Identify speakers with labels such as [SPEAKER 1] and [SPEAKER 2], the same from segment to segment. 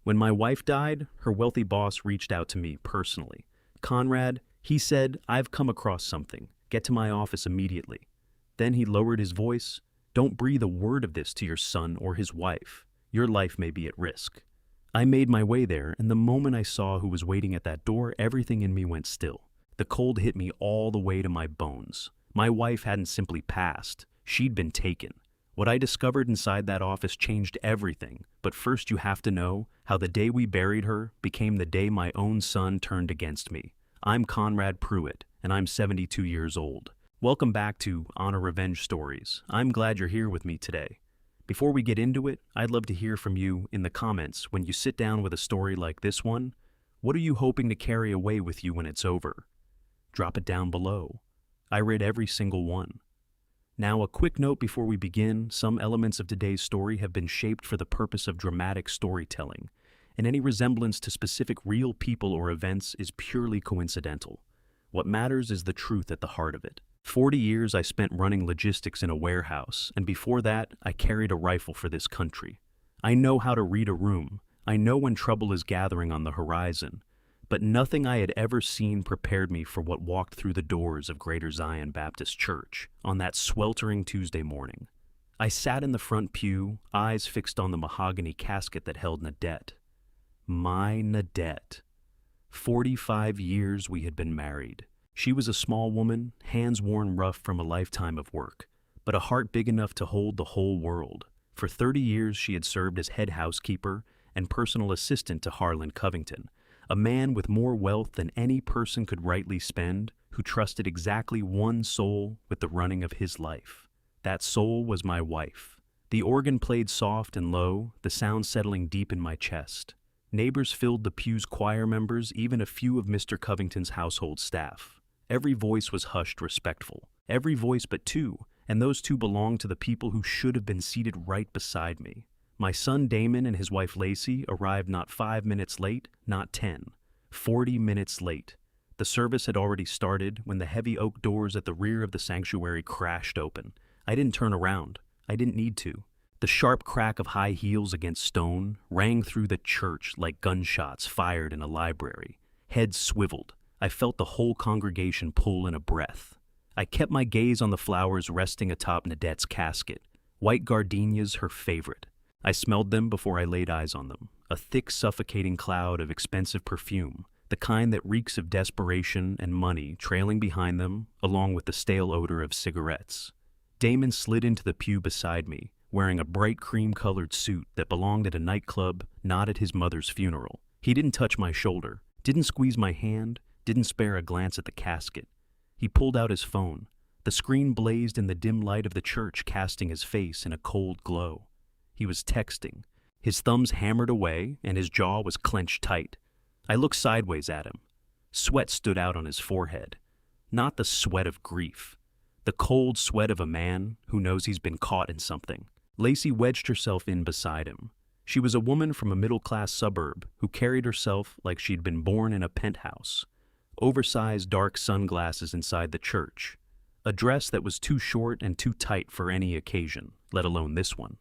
[SPEAKER 1] When my wife died, her wealthy boss reached out to me personally. Conrad, he said, I've come across something. Get to my office immediately. Then he lowered his voice. Don't breathe a word of this to your son or his wife. Your life may be at risk. I made my way there, and the moment I saw who was waiting at that door, everything in me went still. The cold hit me all the way to my bones. My wife hadn't simply passed. She'd been taken. What I discovered inside that office changed everything, but first you have to know how the day we buried her became the day my own son turned against me. I'm Conrad Pruitt, and I'm 72 years old. Welcome back to Honor Revenge Stories. I'm glad you're here with me today. Before we get into it, I'd love to hear from you in the comments. When you sit down with a story like this one, what are you hoping to carry away with you when it's over? Drop it down below. I read every single one. Now, a quick note before we begin, some elements of today's story have been shaped for the purpose of dramatic storytelling, and any resemblance to specific real people or events is purely coincidental. What matters is the truth at the heart of it. 40 years I spent running logistics in a warehouse, and before that, I carried a rifle for this country. I know how to read a room. I know when trouble is gathering on the horizon. But nothing I had ever seen prepared me for what walked through the doors of Greater Zion Baptist Church on that sweltering Tuesday morning. I sat in the front pew, eyes fixed on the mahogany casket that held Nadette. My Nadette. 45 years we had been married. She was a small woman, hands worn rough from a lifetime of work, but a heart big enough to hold the whole world. For 30 years she had served as head housekeeper and personal assistant to Harlan Covington, a man with more wealth than any person could rightly spend, who trusted exactly one soul with the running of his life. That soul was my wife. The organ played soft and low, the sound settling deep in my chest. Neighbors filled the pew's choir members, even a few of Mr. Covington's household staff. Every voice was hushed respectful. Every voice but two, and those two belonged to the people who should have been seated right beside me. My son Damon and his wife Lacey arrived not 5 minutes late, not 10, 40 minutes late. The service had already started when the heavy oak doors at the rear of the sanctuary crashed open. I didn't turn around. I didn't need to. The sharp crack of high heels against stone rang through the church like gunshots fired in a library. Heads swiveled. I felt the whole congregation pull in a breath. I kept my gaze on the flowers resting atop Nadette's casket. White gardenias, her favorite. I smelled them before I laid eyes on them, a thick, suffocating cloud of expensive perfume, the kind that reeks of desperation and money trailing behind them, along with the stale odor of cigarettes. Damon slid into the pew beside me, wearing a bright cream-colored suit that belonged at a nightclub, not at his mother's funeral. He didn't touch my shoulder, didn't squeeze my hand, didn't spare a glance at the casket. He pulled out his phone. The screen blazed in the dim light of the church, casting his face in a cold glow. He was texting. His thumbs hammered away, and his jaw was clenched tight. I looked sideways at him. Sweat stood out on his forehead. Not the sweat of grief. The cold sweat of a man who knows he's been caught in something. Lacey wedged herself in beside him. She was a woman from a middle-class suburb who carried herself like she'd been born in a penthouse. Oversized dark sunglasses inside the church. A dress that was too short and too tight for any occasion, let alone this one.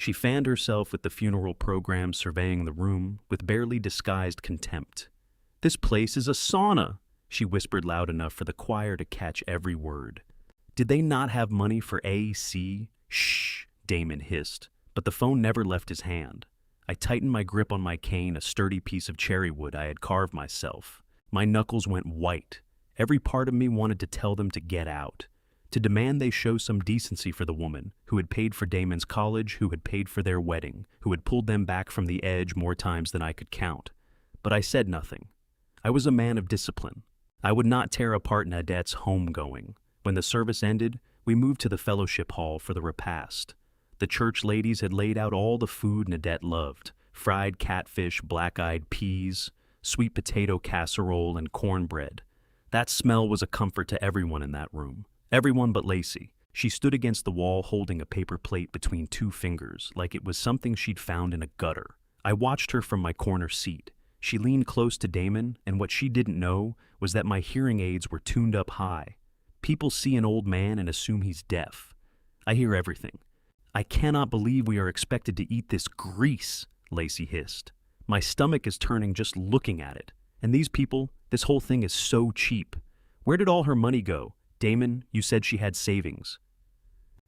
[SPEAKER 1] She fanned herself with the funeral program surveying the room with barely disguised contempt. "This place is a sauna," she whispered loud enough for the choir to catch every word. "Did they not have money for AC?" "Shh," Damon hissed, but the phone never left his hand. I tightened my grip on my cane, a sturdy piece of cherry wood I had carved myself. My knuckles went white. Every part of me wanted to tell them to get out. To demand they show some decency for the woman who had paid for Damon's college, who had paid for their wedding, who had pulled them back from the edge more times than I could count. But I said nothing. I was a man of discipline. I would not tear apart Nadette's homegoing. When the service ended, we moved to the fellowship hall for the repast. The church ladies had laid out all the food Nadette loved: fried catfish, black-eyed peas, sweet potato casserole, and cornbread. That smell was a comfort to everyone in that room. Everyone but Lacey. She stood against the wall holding a paper plate between two fingers, like it was something she'd found in a gutter. I watched her from my corner seat. She leaned close to Damon, and what she didn't know was that my hearing aids were tuned up high. People see an old man and assume he's deaf. I hear everything. "I cannot believe we are expected to eat this grease," Lacey hissed. My stomach is turning just looking at it. And these people, this whole thing is so cheap. Where did all her money go? Damon, you said she had savings.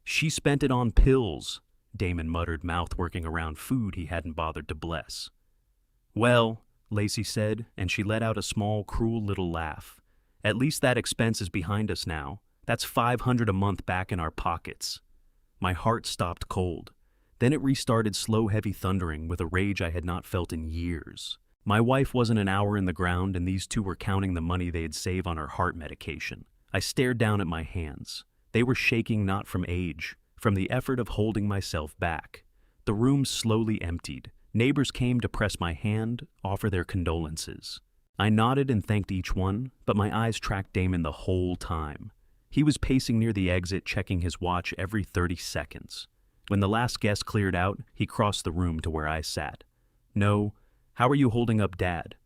[SPEAKER 1] She spent it on pills, Damon muttered, mouth working around food he hadn't bothered to bless. Well, Lacey said, and she let out a small, cruel little laugh. At least that expense is behind us now. That's $500 a month back in our pockets. My heart stopped cold. Then it restarted slow, heavy thundering with a rage I had not felt in years. My wife wasn't an hour in the ground, and these two were counting the money they'd save on her heart medication. I stared down at my hands. They were shaking not from age, from the effort of holding myself back. The room slowly emptied. Neighbors came to press my hand, offer their condolences. I nodded and thanked each one, but my eyes tracked Damon the whole time. He was pacing near the exit, checking his watch every 30 seconds. When the last guest cleared out, he crossed the room to where I sat. No, how are you holding up, Dad?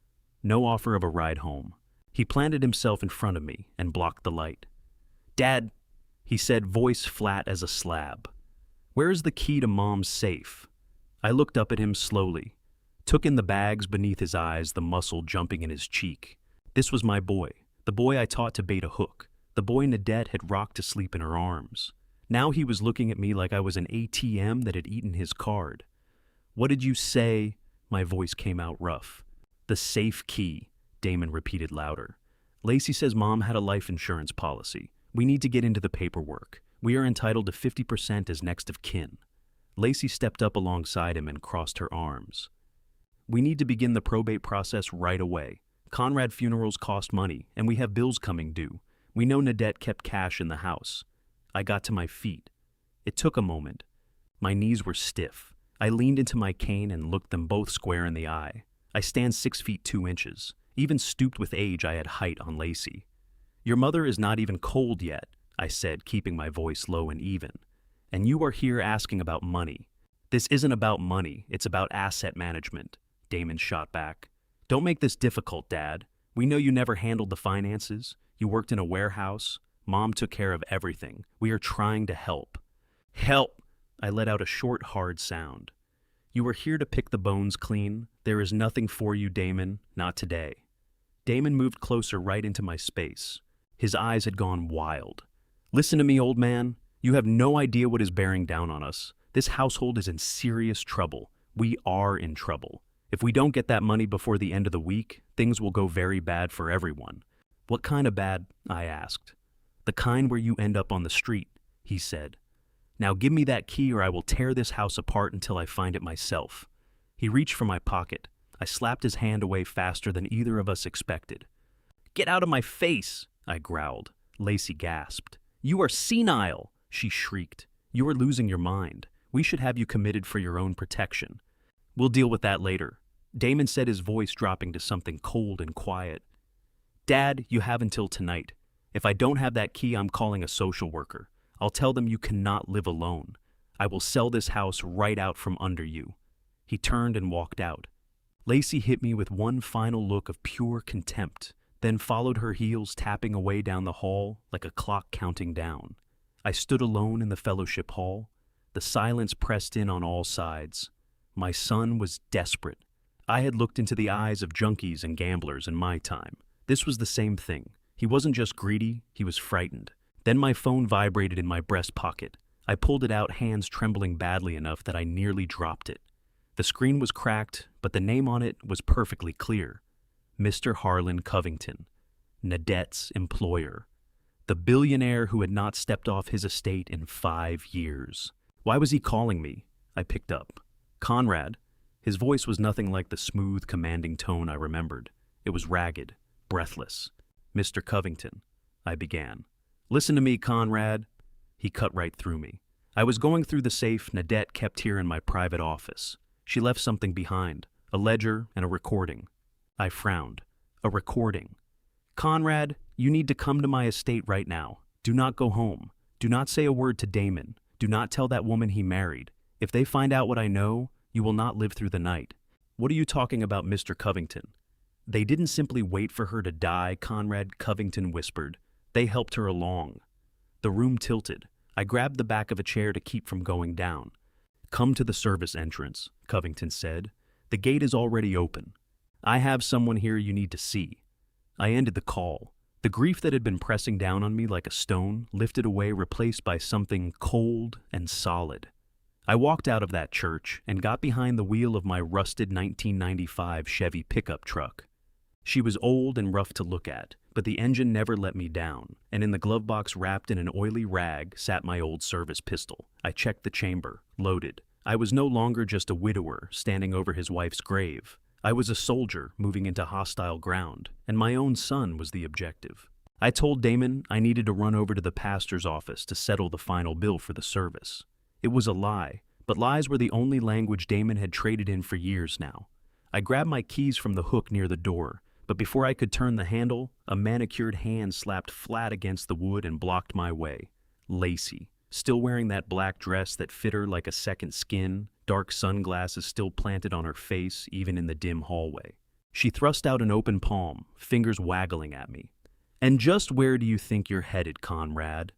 [SPEAKER 1] No offer of a ride home. He planted himself in front of me and blocked the light. Dad, he said, voice flat as a slab. Where is the key to Mom's safe? I looked up at him slowly, took in the bags beneath his eyes, the muscle jumping in his cheek. This was my boy, the boy I taught to bait a hook, the boy Nadette had rocked to sleep in her arms. Now he was looking at me like I was an ATM that had eaten his card. What did you say? My voice came out rough. The safe key, Damon repeated louder. Lacey says Mom had a life insurance policy. We need to get into the paperwork. We are entitled to 50% as next of kin. Lacey stepped up alongside him and crossed her arms. We need to begin the probate process right away. Conrad funerals cost money, and we have bills coming due. We know Nadette kept cash in the house. I got to my feet. It took a moment. My knees were stiff. I leaned into my cane and looked them both square in the eye. I stand 6 feet 2 inches. Even stooped with age, I had height on Lacey. Your mother is not even cold yet, I said, keeping my voice low and even. And you are here asking about money. This isn't about money, it's about asset management, Damon shot back. Don't make this difficult, Dad. We know you never handled the finances. You worked in a warehouse. Mom took care of everything. We are trying to help. Help! I let out a short, hard sound. You are here to pick the bones clean. There is nothing for you, Damon, not today. Damon moved closer right into my space. His eyes had gone wild. Listen to me, old man. You have no idea what is bearing down on us. This household is in serious trouble. We are in trouble. If we don't get that money before the end of the week, things will go very bad for everyone. What kind of bad? I asked. The kind where you end up on the street, he said. Now give me that key or I will tear this house apart until I find it myself. He reached for my pocket. I slapped his hand away faster than either of us expected. Get out of my face, I growled. Lacey gasped. You are senile, she shrieked. You are losing your mind. We should have you committed for your own protection. We'll deal with that later. Damon said, his voice dropping to something cold and quiet. Dad, you have until tonight. If I don't have that key, I'm calling a social worker. I'll tell them you cannot live alone. I will sell this house right out from under you. He turned and walked out. Lacey hit me with one final look of pure contempt, then followed her heels, tapping away down the hall like a clock counting down. I stood alone in the fellowship hall. The silence pressed in on all sides. My son was desperate. I had looked into the eyes of junkies and gamblers in my time. This was the same thing. He wasn't just greedy, he was frightened. Then my phone vibrated in my breast pocket. I pulled it out, hands trembling badly enough that I nearly dropped it. The screen was cracked, but the name on it was perfectly clear. Mr. Harlan Covington, Nadette's employer. The billionaire who had not stepped off his estate in 5 years. Why was he calling me? I picked up. Conrad. His voice was nothing like the smooth, commanding tone I remembered. It was ragged, breathless. Mr. Covington, I began. Listen to me, Conrad. He cut right through me. I was going through the safe Nadette kept here in my private office. She left something behind, a ledger and a recording. I frowned. A recording. Conrad, you need to come to my estate right now. Do not go home. Do not say a word to Damon. Do not tell that woman he married. If they find out what I know, you will not live through the night. What are you talking about, Mr. Covington? They didn't simply wait for her to die, Conrad Covington whispered. They helped her along. The room tilted. I grabbed the back of a chair to keep from going down. Come to the service entrance, Covington said. The gate is already open. I have someone here you need to see." I ended the call. The grief that had been pressing down on me like a stone lifted away, replaced by something cold and solid. I walked out of that church and got behind the wheel of my rusted 1995 Chevy pickup truck. She was old and rough to look at, but the engine never let me down, and in the glove box wrapped in an oily rag sat my old service pistol. I checked the chamber, loaded. I was no longer just a widower standing over his wife's grave. I was a soldier moving into hostile ground, and my own son was the objective. I told Damon I needed to run over to the pastor's office to settle the final bill for the service. It was a lie, but lies were the only language Damon had traded in for years now. I grabbed my keys from the hook near the door, but before I could turn the handle, a manicured hand slapped flat against the wood and blocked my way. Lacey, still wearing that black dress that fit her like a second skin, dark sunglasses still planted on her face even in the dim hallway. She thrust out an open palm, fingers waggling at me. "And just where do you think you're headed, Conrad?"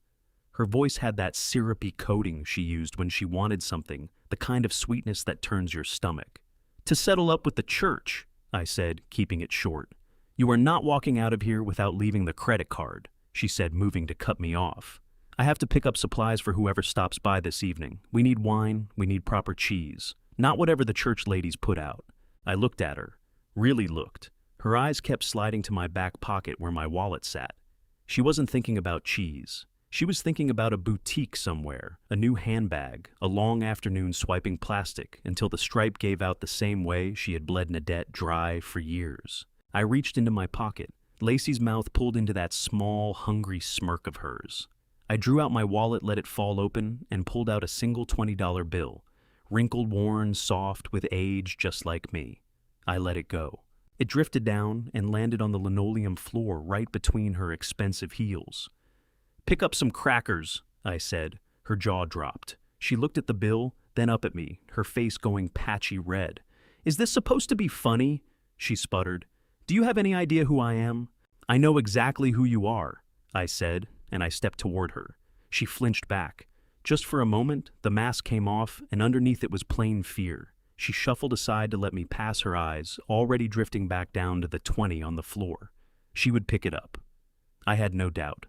[SPEAKER 1] Her voice had that syrupy coating she used when she wanted something, the kind of sweetness that turns your stomach. "To settle up with the church," I said, keeping it short. "You are not walking out of here without leaving the credit card," she said, moving to cut me off. "I have to pick up supplies for whoever stops by this evening. We need wine, we need proper cheese, not whatever the church ladies put out." I looked at her, really looked. Her eyes kept sliding to my back pocket where my wallet sat. She wasn't thinking about cheese. She was thinking about a boutique somewhere, a new handbag, a long afternoon swiping plastic until the stripe gave out the same way she had bled Nadette dry for years. I reached into my pocket. Lacey's mouth pulled into that small, hungry smirk of hers. I drew out my wallet, let it fall open, and pulled out a single $20 bill, wrinkled, worn, soft, with age just like me. I let it go. It drifted down and landed on the linoleum floor right between her expensive heels. "Pick up some crackers," I said. Her jaw dropped. She looked at the bill, then up at me, her face going patchy red. "Is this supposed to be funny?" she sputtered. "Do you have any idea who I am?" "I know exactly who you are," I said, and I stepped toward her. She flinched back. Just for a moment, the mask came off, and underneath it was plain fear. She shuffled aside to let me pass her eyes, already drifting back down to the 20 on the floor. She would pick it up. I had no doubt.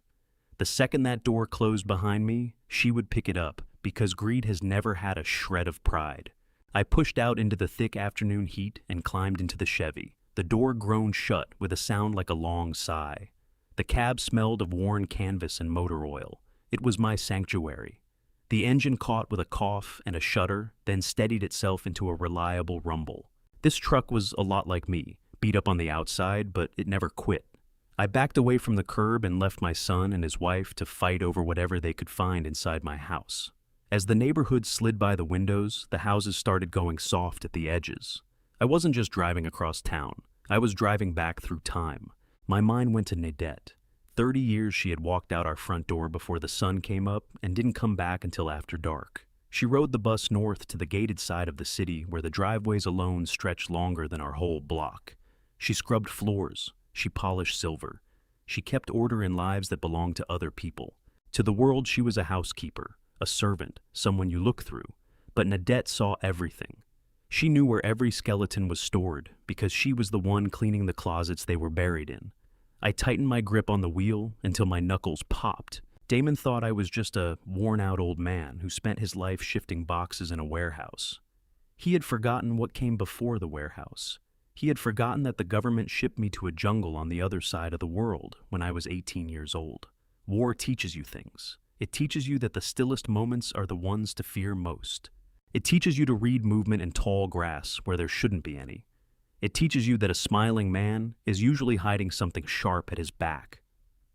[SPEAKER 1] The second that door closed behind me, she would pick it up, because greed has never had a shred of pride. I pushed out into the thick afternoon heat and climbed into the Chevy. The door groaned shut with a sound like a long sigh. The cab smelled of worn canvas and motor oil. It was my sanctuary. The engine caught with a cough and a shudder, then steadied itself into a reliable rumble. This truck was a lot like me, beat up on the outside, but it never quit. I backed away from the curb and left my son and his wife to fight over whatever they could find inside my house. As the neighborhood slid by the windows, the houses started going soft at the edges. I wasn't just driving across town. I was driving back through time. My mind went to Nadette. 30 years she had walked out our front door before the sun came up and didn't come back until after dark. She rode the bus north to the gated side of the city where the driveways alone stretched longer than our whole block. She scrubbed floors. She polished silver. She kept order in lives that belonged to other people. To the world, she was a housekeeper, a servant, someone you look through. But Nadette saw everything. She knew where every skeleton was stored because she was the one cleaning the closets they were buried in. I tightened my grip on the wheel until my knuckles popped. Damon thought I was just a worn-out old man who spent his life shifting boxes in a warehouse. He had forgotten what came before the warehouse. He had forgotten that the government shipped me to a jungle on the other side of the world when I was 18 years old. War teaches you things. It teaches you that the stillest moments are the ones to fear most. It teaches you to read movement in tall grass where there shouldn't be any. It teaches you that a smiling man is usually hiding something sharp at his back.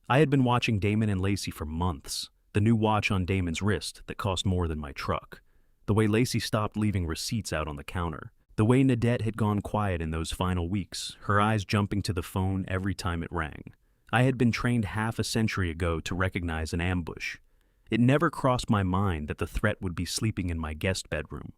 [SPEAKER 1] I had been watching Damon and Lacey for months, the new watch on Damon's wrist that cost more than my truck, the way Lacey stopped leaving receipts out on the counter, the way Nadette had gone quiet in those final weeks, her eyes jumping to the phone every time it rang. I had been trained half a century ago to recognize an ambush. It never crossed my mind that the threat would be sleeping in my guest bedroom.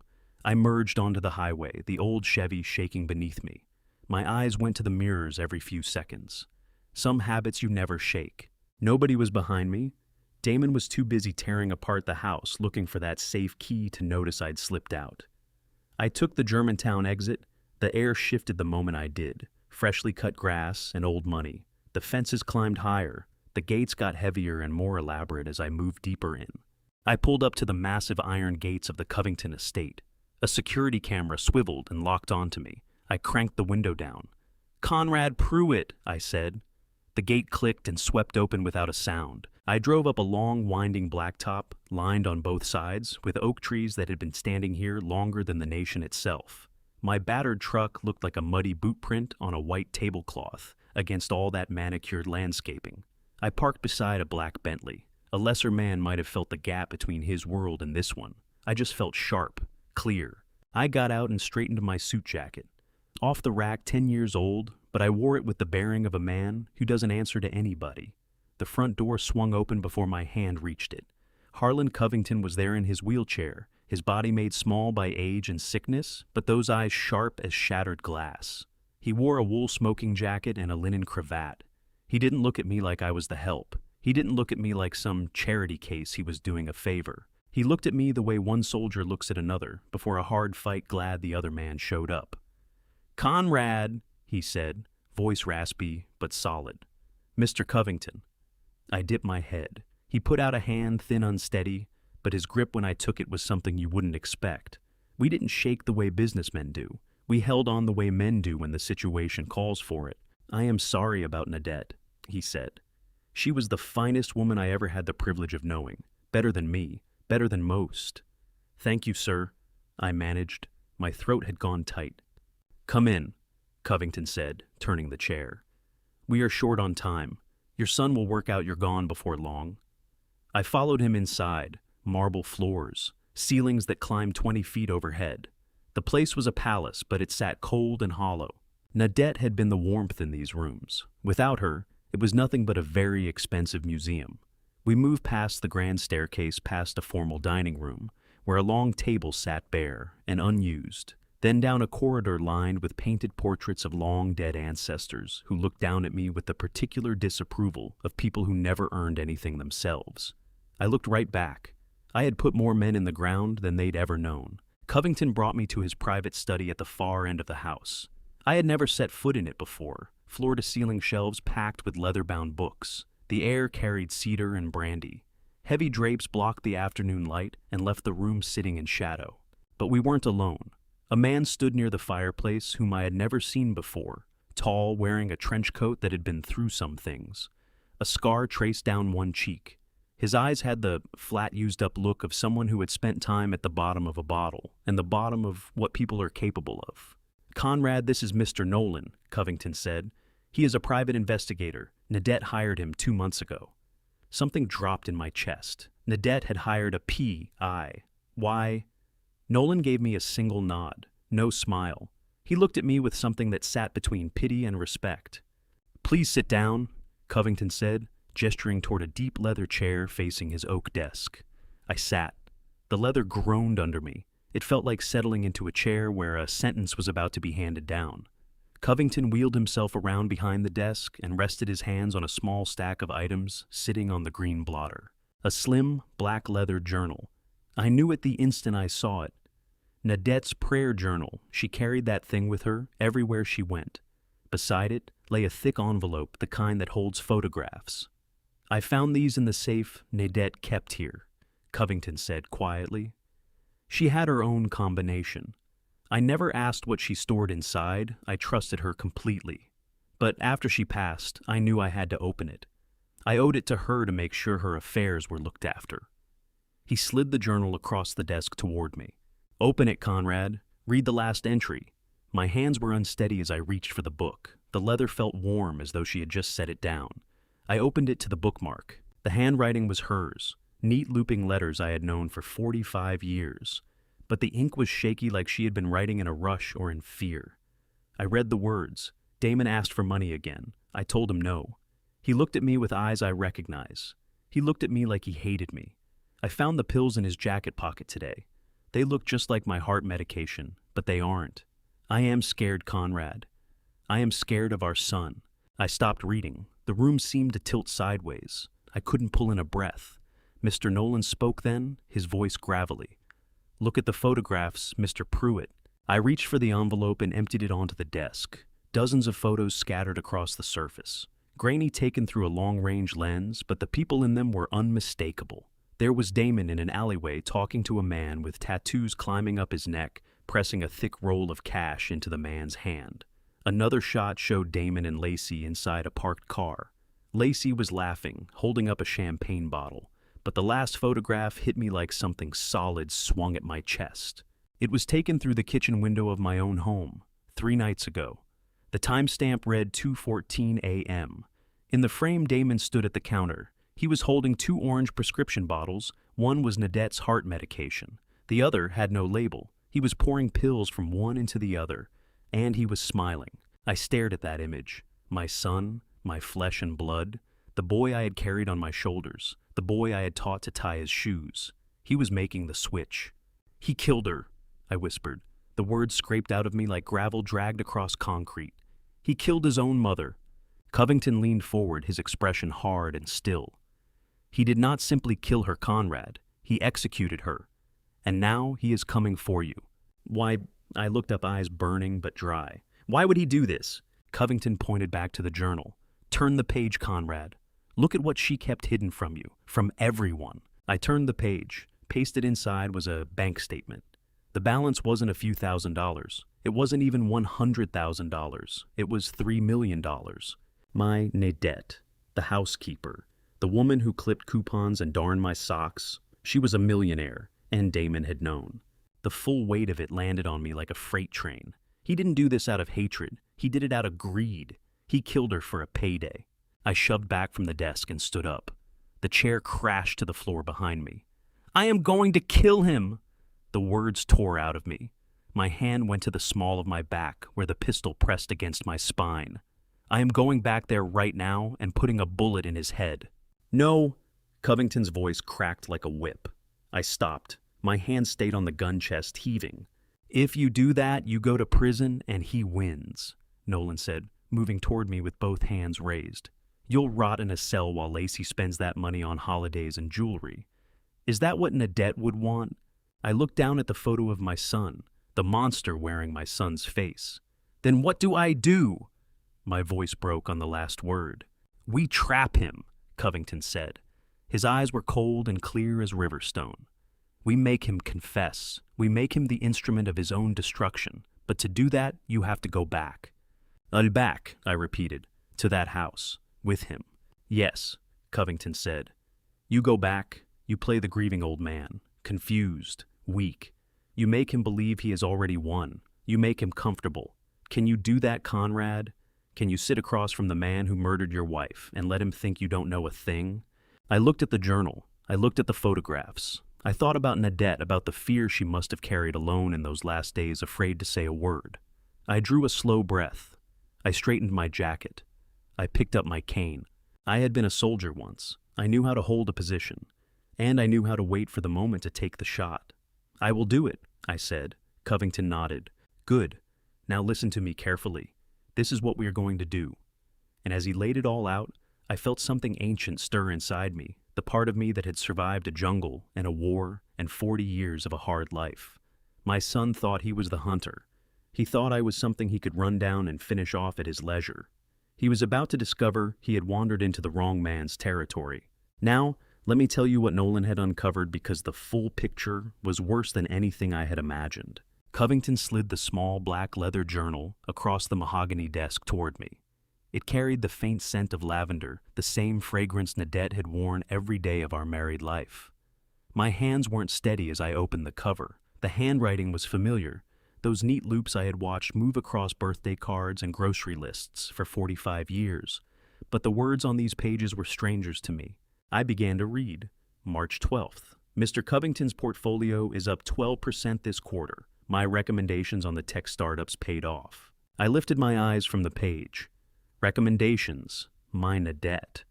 [SPEAKER 1] I merged onto the highway, the old Chevy shaking beneath me. My eyes went to the mirrors every few seconds. Some habits you never shake. Nobody was behind me. Damon was too busy tearing apart the house looking for that safe key to notice I'd slipped out. I took the Germantown exit, The air shifted the moment I did. Freshly cut grass and old money. The fences climbed higher. The gates got heavier and more elaborate as I moved deeper in. I pulled up to the massive iron gates of the Covington estate. A security camera swiveled and locked onto me. I cranked the window down. "Conrad Pruitt," I said. The gate clicked and swept open without a sound. I drove up a long, winding blacktop, lined on both sides, with oak trees that had been standing here longer than the nation itself. My battered truck looked like a muddy boot print on a white tablecloth against all that manicured landscaping. I parked beside a black Bentley. A lesser man might have felt the gap between his world and this one. I just felt sharp, clear. I got out and straightened my suit jacket. Off the rack, 10 years old, but I wore it with the bearing of a man who doesn't answer to anybody. The front door swung open before my hand reached it. Harlan Covington was there in his wheelchair, his body made small by age and sickness, but those eyes sharp as shattered glass. He wore a wool smoking jacket and a linen cravat. He didn't look at me like I was the help. He didn't look at me like some charity case he was doing a favor. He looked at me the way one soldier looks at another before a hard fight glad the other man showed up. "Conrad," he said, voice raspy but solid. "Mr. Covington." I dipped my head. He put out a hand, thin, unsteady, but his grip when I took it was something you wouldn't expect. We didn't shake the way businessmen do. We held on the way men do when the situation calls for it. "I am sorry about Nadette," he said. "She was the finest woman I ever had the privilege of knowing. Better than me. Better than most." "Thank you, sir," I managed. My throat had gone tight. "Come in," Covington said, turning the chair. "We are short on time. Your son will work out you're gone before long." I followed him inside. Marble floors, ceilings that climbed 20 feet overhead. The place was a palace, but it sat cold and hollow. Nadette had been the warmth in these rooms. Without her, it was nothing but a very expensive museum. We moved past the grand staircase, past a formal dining room, where a long table sat bare and unused, then down a corridor lined with painted portraits of long-dead ancestors who looked down at me with the particular disapproval of people who never earned anything themselves. I looked right back. I had put more men in the ground than they'd ever known. Covington brought me to his private study at the far end of the house. I had never set foot in it before, floor-to-ceiling shelves packed with leather-bound books. The air carried cedar and brandy. Heavy drapes blocked the afternoon light and left the room sitting in shadow. But we weren't alone. A man stood near the fireplace whom I had never seen before, tall, wearing a trench coat that had been through some things. A scar traced down one cheek. His eyes had the flat, used-up look of someone who had spent time at the bottom of a bottle, and the bottom of what people are capable of. "Conrad, this is Mr. Nolan," Covington said. "He is a private investigator. Nadette hired him 2 months ago." Something dropped in my chest. Nadette had hired a P.I. Why? Nolan gave me a single nod, no smile. He looked at me with something that sat between pity and respect. "Please sit down," Covington said, gesturing toward a deep leather chair facing his oak desk. I sat. The leather groaned under me. It felt like settling into a chair where a sentence was about to be handed down. Covington wheeled himself around behind the desk and rested his hands on a small stack of items sitting on the green blotter. A slim, black leather journal. I knew it the instant I saw it. Nadette's prayer journal. She carried that thing with her everywhere she went. Beside it lay a thick envelope, the kind that holds photographs. "I found these in the safe Nadette kept here," Covington said quietly. "She had her own combination. I never asked what she stored inside. I trusted her completely. But after she passed, I knew I had to open it. I owed it to her to make sure her affairs were looked after." He slid the journal across the desk toward me. "Open it, Conrad. Read the last entry." My hands were unsteady as I reached for the book. The leather felt warm as though she had just set it down. I opened it to the bookmark. The handwriting was hers, neat looping letters I had known for 45 years. But the ink was shaky like she had been writing in a rush or in fear. I read the words. Damon asked for money again. I told him no. He looked at me with eyes I recognize. He looked at me like he hated me. I found the pills in his jacket pocket today. They look just like my heart medication, but they aren't. I am scared, Conrad. I am scared of our son. I stopped reading. The room seemed to tilt sideways. I couldn't pull in a breath. Mr. Nolan spoke then, his voice gravelly. "Look at the photographs, Mr. Pruitt. I reached for the envelope and emptied it onto the desk. Dozens of photos scattered across the surface. Grainy taken through a long-range lens, but the people in them were unmistakable. There was Damon in an alleyway talking to a man with tattoos climbing up his neck, pressing a thick roll of cash into the man's hand. Another shot showed Damon and Lacey inside a parked car. Lacey was laughing, holding up a champagne bottle, but the last photograph hit me like something solid swung at my chest. It was taken through the kitchen window of my own home, 3 nights ago. The timestamp read 2:14 a.m. In the frame, Damon stood at the counter. He was holding 2 orange prescription bottles. One was Nadette's heart medication. The other had no label. He was pouring pills from one into the other, and he was smiling. I stared at that image. My son, my flesh and blood, the boy I had carried on my shoulders, the boy I had taught to tie his shoes. He was making the switch. "He killed her," I whispered. The words scraped out of me like gravel dragged across concrete. "He killed his own mother." Covington leaned forward, his expression hard and still. "He did not simply kill her, Conrad. He executed her. And now he is coming for you." "Why?" I looked up, eyes burning but dry. "Why would he do this?" Covington pointed back to the journal. "Turn the page, Conrad. Look at what she kept hidden from you, from everyone." I turned the page. Pasted inside was a bank statement. The balance wasn't a few $1,000s. It wasn't even $100,000. It was $3 million. My Nadette, the housekeeper, the woman who clipped coupons and darned my socks, she was a millionaire, and Damon had known. The full weight of it landed on me like a freight train. He didn't do this out of hatred. He did it out of greed. He killed her for a payday. I shoved back from the desk and stood up. The chair crashed to the floor behind me. "I am going to kill him!" The words tore out of me. My hand went to the small of my back where the pistol pressed against my spine. "I am going back there right now and putting a bullet in his head." "No!" Covington's voice cracked like a whip. I stopped. My hand stayed on the gun chest, heaving. "If you do that, you go to prison and he wins," Nolan said, moving toward me with both hands raised. "You'll rot in a cell while Lacey spends that money on holidays and jewelry. Is that what Nadette would want?" I looked down at the photo of my son, the monster wearing my son's face. "Then what do I do?" My voice broke on the last word. "We trap him," Covington said. His eyes were cold and clear as riverstone. "We make him confess. We make him the instrument of his own destruction. But to do that, you have to go back." "I'll back," I repeated, "to that house, with him." "Yes," Covington said. "You go back, you play the grieving old man, confused, weak. You make him believe he has already won. You make him comfortable. Can you do that, Conrad? Can you sit across from the man who murdered your wife and let him think you don't know a thing?" I looked at the journal. I looked at the photographs. I thought about Nadette, about the fear she must have carried alone in those last days, afraid to say a word. I drew a slow breath. I straightened my jacket. I picked up my cane. I had been a soldier once. I knew how to hold a position. And I knew how to wait for the moment to take the shot. "I will do it," I said. Covington nodded. "Good. Now listen to me carefully. This is what we are going to do." And as he laid it all out, I felt something ancient stir inside me, the part of me that had survived a jungle and a war and 40 years of a hard life. My son thought he was the hunter. He thought I was something he could run down and finish off at his leisure. He was about to discover he had wandered into the wrong man's territory. Now, let me tell you what Nolan had uncovered, because the full picture was worse than anything I had imagined. Covington slid the small black leather journal across the mahogany desk toward me. It carried the faint scent of lavender, the same fragrance Nadette had worn every day of our married life. My hands weren't steady as I opened the cover. The handwriting was familiar, those neat loops I had watched move across birthday cards and grocery lists for 45 years. But the words on these pages were strangers to me. I began to read. March 12th. "Mr. Covington's portfolio is up 12% this quarter. My recommendations on the tech startups paid off." I lifted my eyes from the page. Recommendations. My Nadette.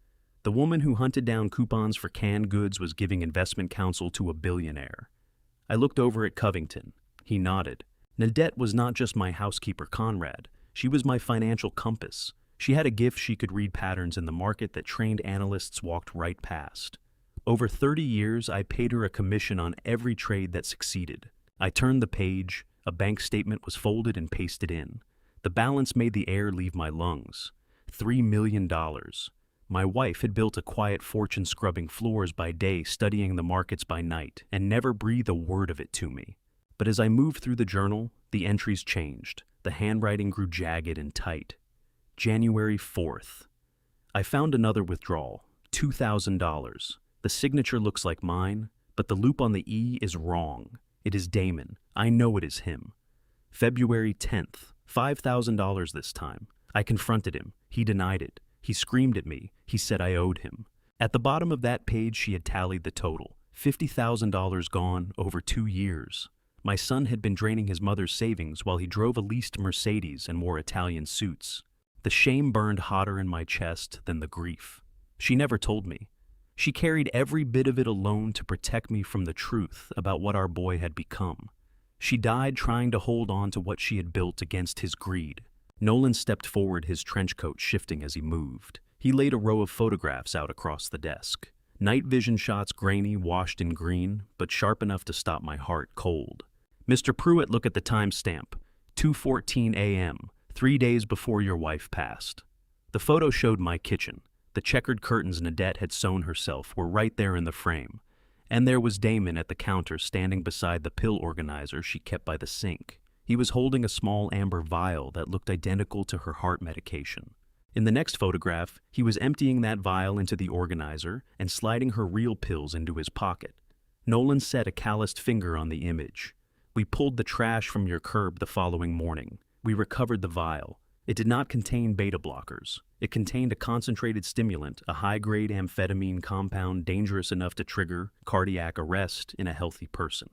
[SPEAKER 1] The woman who hunted down coupons for canned goods was giving investment counsel to a billionaire. I looked over at Covington. He nodded. Nadette was not just my housekeeper, Conrad. She was my financial compass. She had a gift. She could read patterns in the market that trained analysts walked right past. Over 30 years, I paid her a commission on every trade that succeeded. I turned the page. A bank statement was folded and pasted in. The balance made the air leave my lungs. $3 million. My wife had built a quiet fortune scrubbing floors by day, studying the markets by night, and never breathed a word of it to me. But as I moved through the journal, the entries changed. The handwriting grew jagged and tight. January 4th. I found another withdrawal, $2,000. The signature looks like mine, but the loop on the E is wrong. It is Damon. I know it is him. February 10th. $5,000 this time. I confronted him. He denied it. He screamed at me. He said I owed him. At the bottom of that page, she had tallied the total. $50,000 gone over 2 years. My son had been draining his mother's savings while he drove a leased Mercedes and wore Italian suits. The shame burned hotter in my chest than the grief. She never told me. She carried every bit of it alone to protect me from the truth about what our boy had become. She died trying to hold on to what she had built against his greed. Nolan stepped forward, his trench coat shifting as he moved. He laid a row of photographs out across the desk. Night vision shots, grainy, washed in green, but sharp enough to stop my heart cold. Mr. Pruitt, look at the timestamp. 2:14 a.m., 3 days before your wife passed. The photo showed my kitchen. The checkered curtains Nadette had sewn herself were right there in the frame. And there was Damon at the counter standing beside the pill organizer she kept by the sink. He was holding a small amber vial that looked identical to her heart medication. In the next photograph, he was emptying that vial into the organizer and sliding her real pills into his pocket. Nolan set a calloused finger on the image. We pulled the trash from your curb the following morning. We recovered the vial. It did not contain beta blockers. It contained a concentrated stimulant, a high-grade amphetamine compound dangerous enough to trigger cardiac arrest in a healthy person.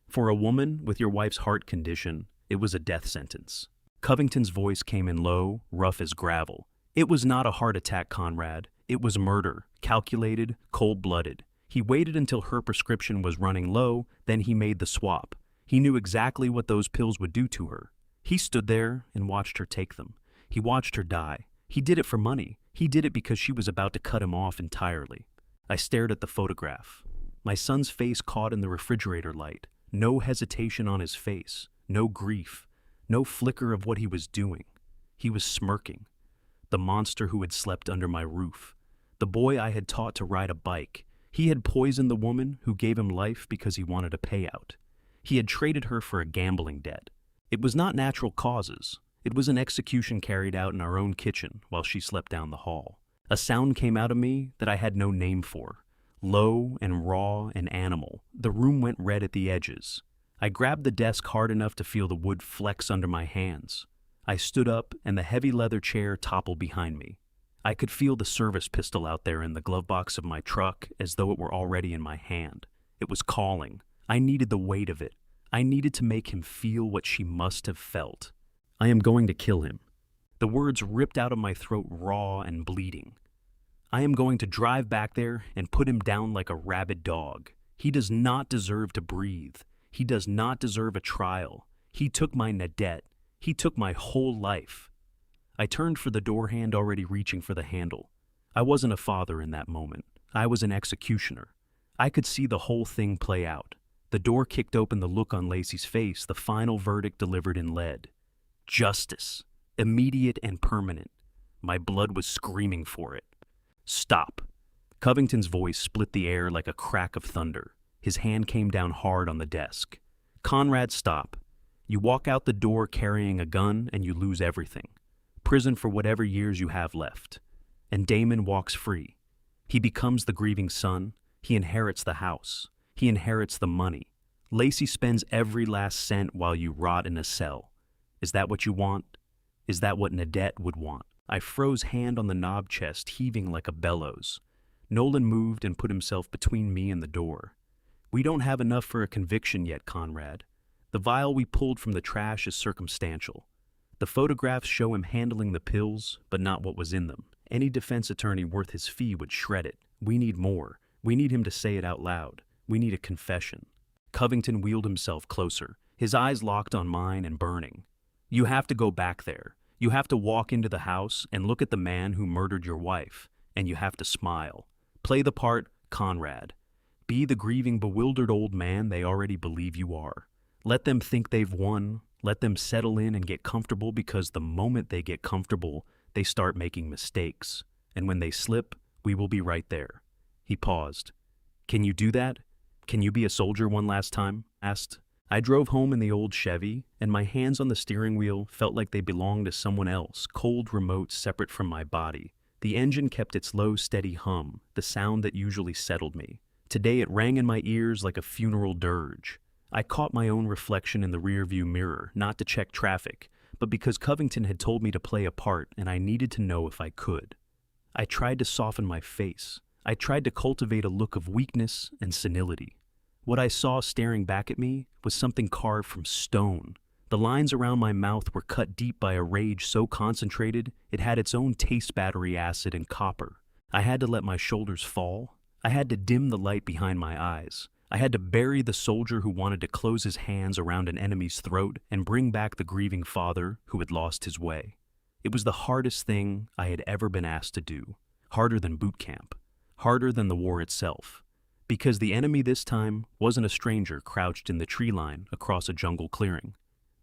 [SPEAKER 1] For a woman with your wife's heart condition, it was a death sentence. Covington's voice came in low, rough as gravel. It was not a heart attack, Conrad. It was murder, calculated, cold-blooded. He waited until her prescription was running low, then he made the swap. He knew exactly what those pills would do to her. He stood there and watched her take them. He watched her die. He did it for money. He did it because she was about to cut him off entirely. I stared at the photograph. My son's face caught in the refrigerator light. No hesitation on his face. No grief. No flicker of what he was doing. He was smirking. The monster who had slept under my roof. The boy I had taught to ride a bike. He had poisoned the woman who gave him life because he wanted a payout. He had traded her for a gambling debt. It was not natural causes. It was an execution carried out in our own kitchen while she slept down the hall. A sound came out of me that I had no name for. Low and raw and animal. The room went red at the edges. I grabbed the desk hard enough to feel the wood flex under my hands. I stood up and the heavy leather chair toppled behind me. I could feel the service pistol out there in the glove box of my truck as though it were already in my hand. It was calling. I needed the weight of it. I needed to make him feel what she must have felt. I am going to kill him. The words ripped out of my throat raw and bleeding. I am going to drive back there and put him down like a rabid dog. He does not deserve to breathe. He does not deserve a trial. He took my Nadette. He took my whole life. I turned for the door hand, already reaching for the handle. I wasn't a father in that moment. I was an executioner. I could see the whole thing play out. The door kicked open, the look on Lacey's face, the final verdict delivered in lead. Justice. Immediate and permanent. My blood was screaming for it. Stop. Covington's voice split the air like a crack of thunder. His hand came down hard on the desk. Conrad, stop. You walk out the door carrying a gun and you lose everything. Prison for whatever years you have left. And Damon walks free. He becomes the grieving son. He inherits the house. He inherits the money. Lacey spends every last cent while you rot in a cell. Is that what you want? Is that what Nadette would want? I froze, hand on the knob chest, heaving like a bellows. Nolan moved and put himself between me and the door. We don't have enough for a conviction yet, Conrad. The vial we pulled from the trash is circumstantial. The photographs show him handling the pills, but not what was in them. Any defense attorney worth his fee would shred it. We need more. We need him to say it out loud. We need a confession. Covington wheeled himself closer, his eyes locked on mine and burning. You have to go back there. You have to walk into the house and look at the man who murdered your wife, and you have to smile. Play the part, Conrad. Be the grieving, bewildered old man they already believe you are. Let them think they've won. Let them settle in and get comfortable, because the moment they get comfortable, they start making mistakes. And when they slip, we will be right there. He paused. Can you do that? Can you be a soldier one last time? Asked. I drove home in the old Chevy, and my hands on the steering wheel felt like they belonged to someone else, cold remote separate from my body. The engine kept its low, steady hum, the sound that usually settled me. Today it rang in my ears like a funeral dirge. I caught my own reflection in the rearview mirror, not to check traffic, but because Covington had told me to play a part and I needed to know if I could. I tried to soften my face. I tried to cultivate a look of weakness and senility. What I saw staring back at me was something carved from stone. The lines around my mouth were cut deep by a rage so concentrated it had its own taste battery acid and copper. I had to let my shoulders fall. I had to dim the light behind my eyes. I had to bury the soldier who wanted to close his hands around an enemy's throat and bring back the grieving father who had lost his way. It was the hardest thing I had ever been asked to do. Harder than boot camp. Harder than the war itself. Because the enemy this time wasn't a stranger crouched in the tree line across a jungle clearing.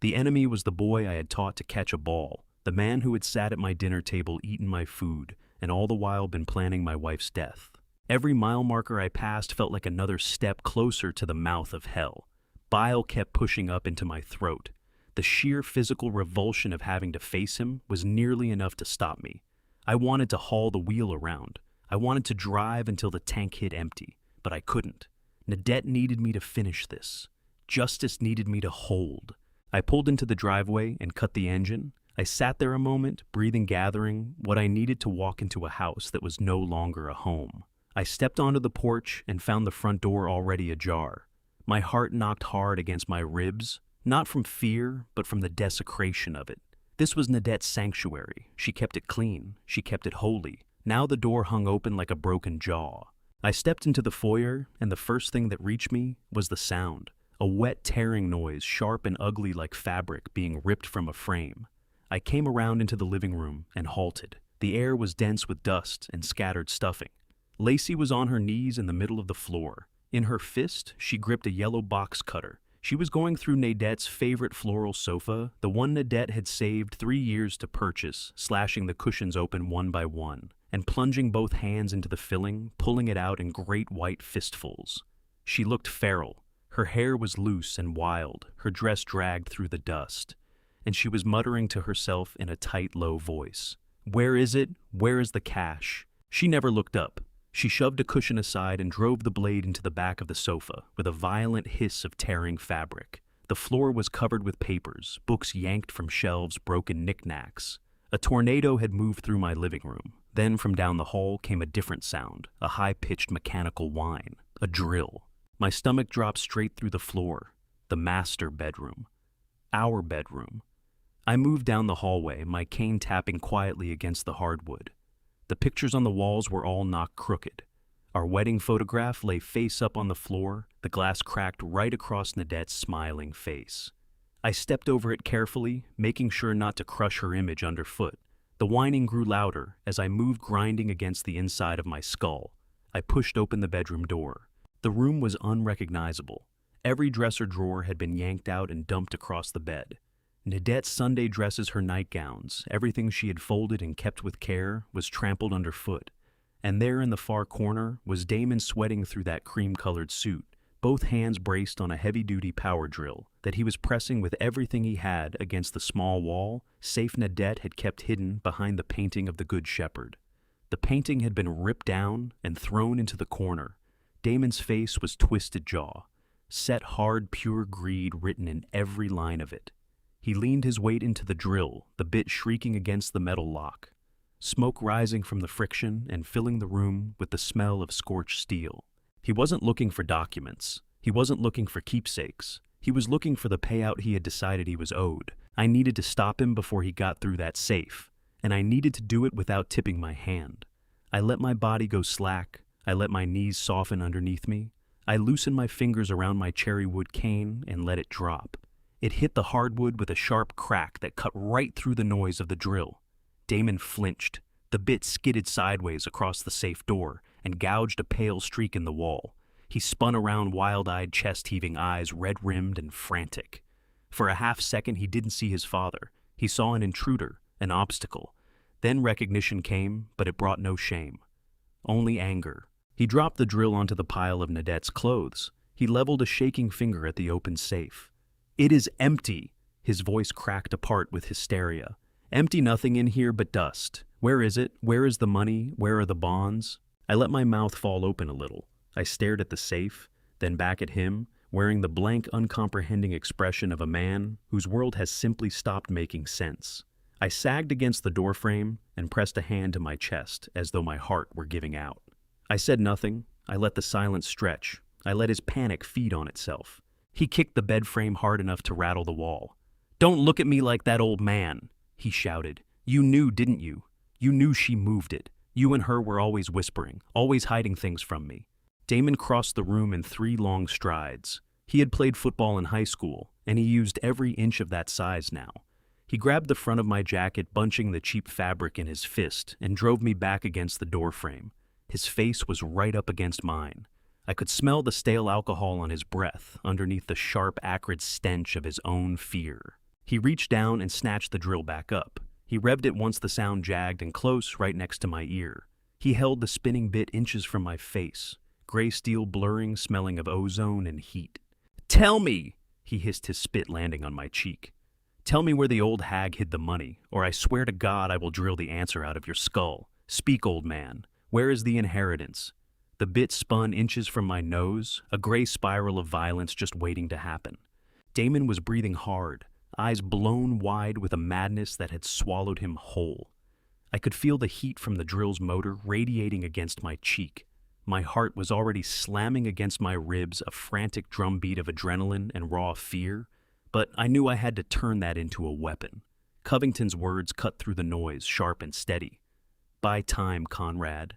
[SPEAKER 1] The enemy was the boy I had taught to catch a ball, the man who had sat at my dinner table eating my food, and all the while been planning my wife's death. Every mile marker I passed felt like another step closer to the mouth of hell. Bile kept pushing up into my throat. The sheer physical revulsion of having to face him was nearly enough to stop me. I wanted to haul the wheel around. I wanted to drive until the tank hit empty. But I couldn't. Nadette needed me to finish this. Justice needed me to hold. I pulled into the driveway and cut the engine. I sat there a moment, breathing, gathering what I needed to walk into a house that was no longer a home. I stepped onto the porch and found the front door already ajar. My heart knocked hard against my ribs, not from fear, but from the desecration of it. This was Nadette's sanctuary. She kept it clean. She kept it holy. Now the door hung open like a broken jaw. I stepped into the foyer, and the first thing that reached me was the sound. A wet, tearing noise, sharp and ugly like fabric being ripped from a frame. I came around into the living room and halted. The air was dense with dust and scattered stuffing. Lacey was on her knees in the middle of the floor. In her fist, she gripped a yellow box cutter. She was going through Nadette's favorite floral sofa, the one Nadette had saved 3 years to purchase, slashing the cushions open one by one, and plunging both hands into the filling, pulling it out in great white fistfuls. She looked feral. Her hair was loose and wild, her dress dragged through the dust, and she was muttering to herself in a tight, low voice. "Where is it? Where is the cash?" She never looked up. She shoved a cushion aside and drove the blade into the back of the sofa with a violent hiss of tearing fabric. The floor was covered with papers, books yanked from shelves, broken knickknacks. A tornado had moved through my living room. Then from down the hall came a different sound, a high-pitched mechanical whine, a drill. My stomach dropped straight through the floor. The master bedroom. Our bedroom. I moved down the hallway, my cane tapping quietly against the hardwood. The pictures on the walls were all knocked crooked. Our wedding photograph lay face up on the floor, the glass cracked right across Nadette's smiling face. I stepped over it carefully, making sure not to crush her image underfoot. The whining grew louder as I moved, grinding against the inside of my skull. I pushed open the bedroom door. The room was unrecognizable. Every dresser drawer had been yanked out and dumped across the bed. Nadette's Sunday dresses, her nightgowns, everything she had folded and kept with care, was trampled underfoot. And there in the far corner was Damon, sweating through that cream-colored suit, both hands braced on a heavy-duty power drill that he was pressing with everything he had against the small wall safe Nadette had kept hidden behind the painting of the Good Shepherd. The painting had been ripped down and thrown into the corner. Damon's face was twisted jaw, set hard, pure greed written in every line of it. He leaned his weight into the drill, the bit shrieking against the metal lock, smoke rising from the friction and filling the room with the smell of scorched steel. He wasn't looking for documents. He wasn't looking for keepsakes. He was looking for the payout he had decided he was owed. I needed to stop him before he got through that safe, and I needed to do it without tipping my hand. I let my body go slack. I let my knees soften underneath me. I loosened my fingers around my cherry wood cane and let it drop. It hit the hardwood with a sharp crack that cut right through the noise of the drill. Damon flinched. The bit skidded sideways across the safe door and gouged a pale streak in the wall. He spun around, wild-eyed, chest-heaving eyes, red-rimmed and frantic. For a half second, he didn't see his father. He saw an intruder, an obstacle. Then recognition came, but it brought no shame. Only anger. He dropped the drill onto the pile of Nadette's clothes. He leveled a shaking finger at the open safe. "It is empty!" His voice cracked apart with hysteria. "Empty, nothing in here but dust. Where is it? Where is the money? Where are the bonds?" I let my mouth fall open a little. I stared at the safe, then back at him, wearing the blank, uncomprehending expression of a man whose world has simply stopped making sense. I sagged against the doorframe and pressed a hand to my chest as though my heart were giving out. I said nothing. I let the silence stretch. I let his panic feed on itself. He kicked the bed frame hard enough to rattle the wall. "Don't look at me like that, old man," he shouted. "You knew, didn't you? You knew she moved it. You and her were always whispering, always hiding things from me." Damon crossed the room in 3 long strides. He had played football in high school, and he used every inch of that size now. He grabbed the front of my jacket, bunching the cheap fabric in his fist, and drove me back against the doorframe. His face was right up against mine. I could smell the stale alcohol on his breath, underneath the sharp, acrid stench of his own fear. He reached down and snatched the drill back up. He revved it once the sound jagged and close, right next to my ear. He held the spinning bit inches from my face, gray steel blurring, smelling of ozone and heat. "Tell me!" he hissed, his spit landing on my cheek. "Tell me where the old hag hid the money, or I swear to God I will drill the answer out of your skull. Speak, old man. Where is the inheritance?" The bit spun inches from my nose, a gray spiral of violence just waiting to happen. Damon was breathing hard, eyes blown wide with a madness that had swallowed him whole. I could feel the heat from the drill's motor radiating against my cheek. My heart was already slamming against my ribs, a frantic drumbeat of adrenaline and raw fear, but I knew I had to turn that into a weapon. Covington's words cut through the noise, sharp and steady. "Buy time, Conrad.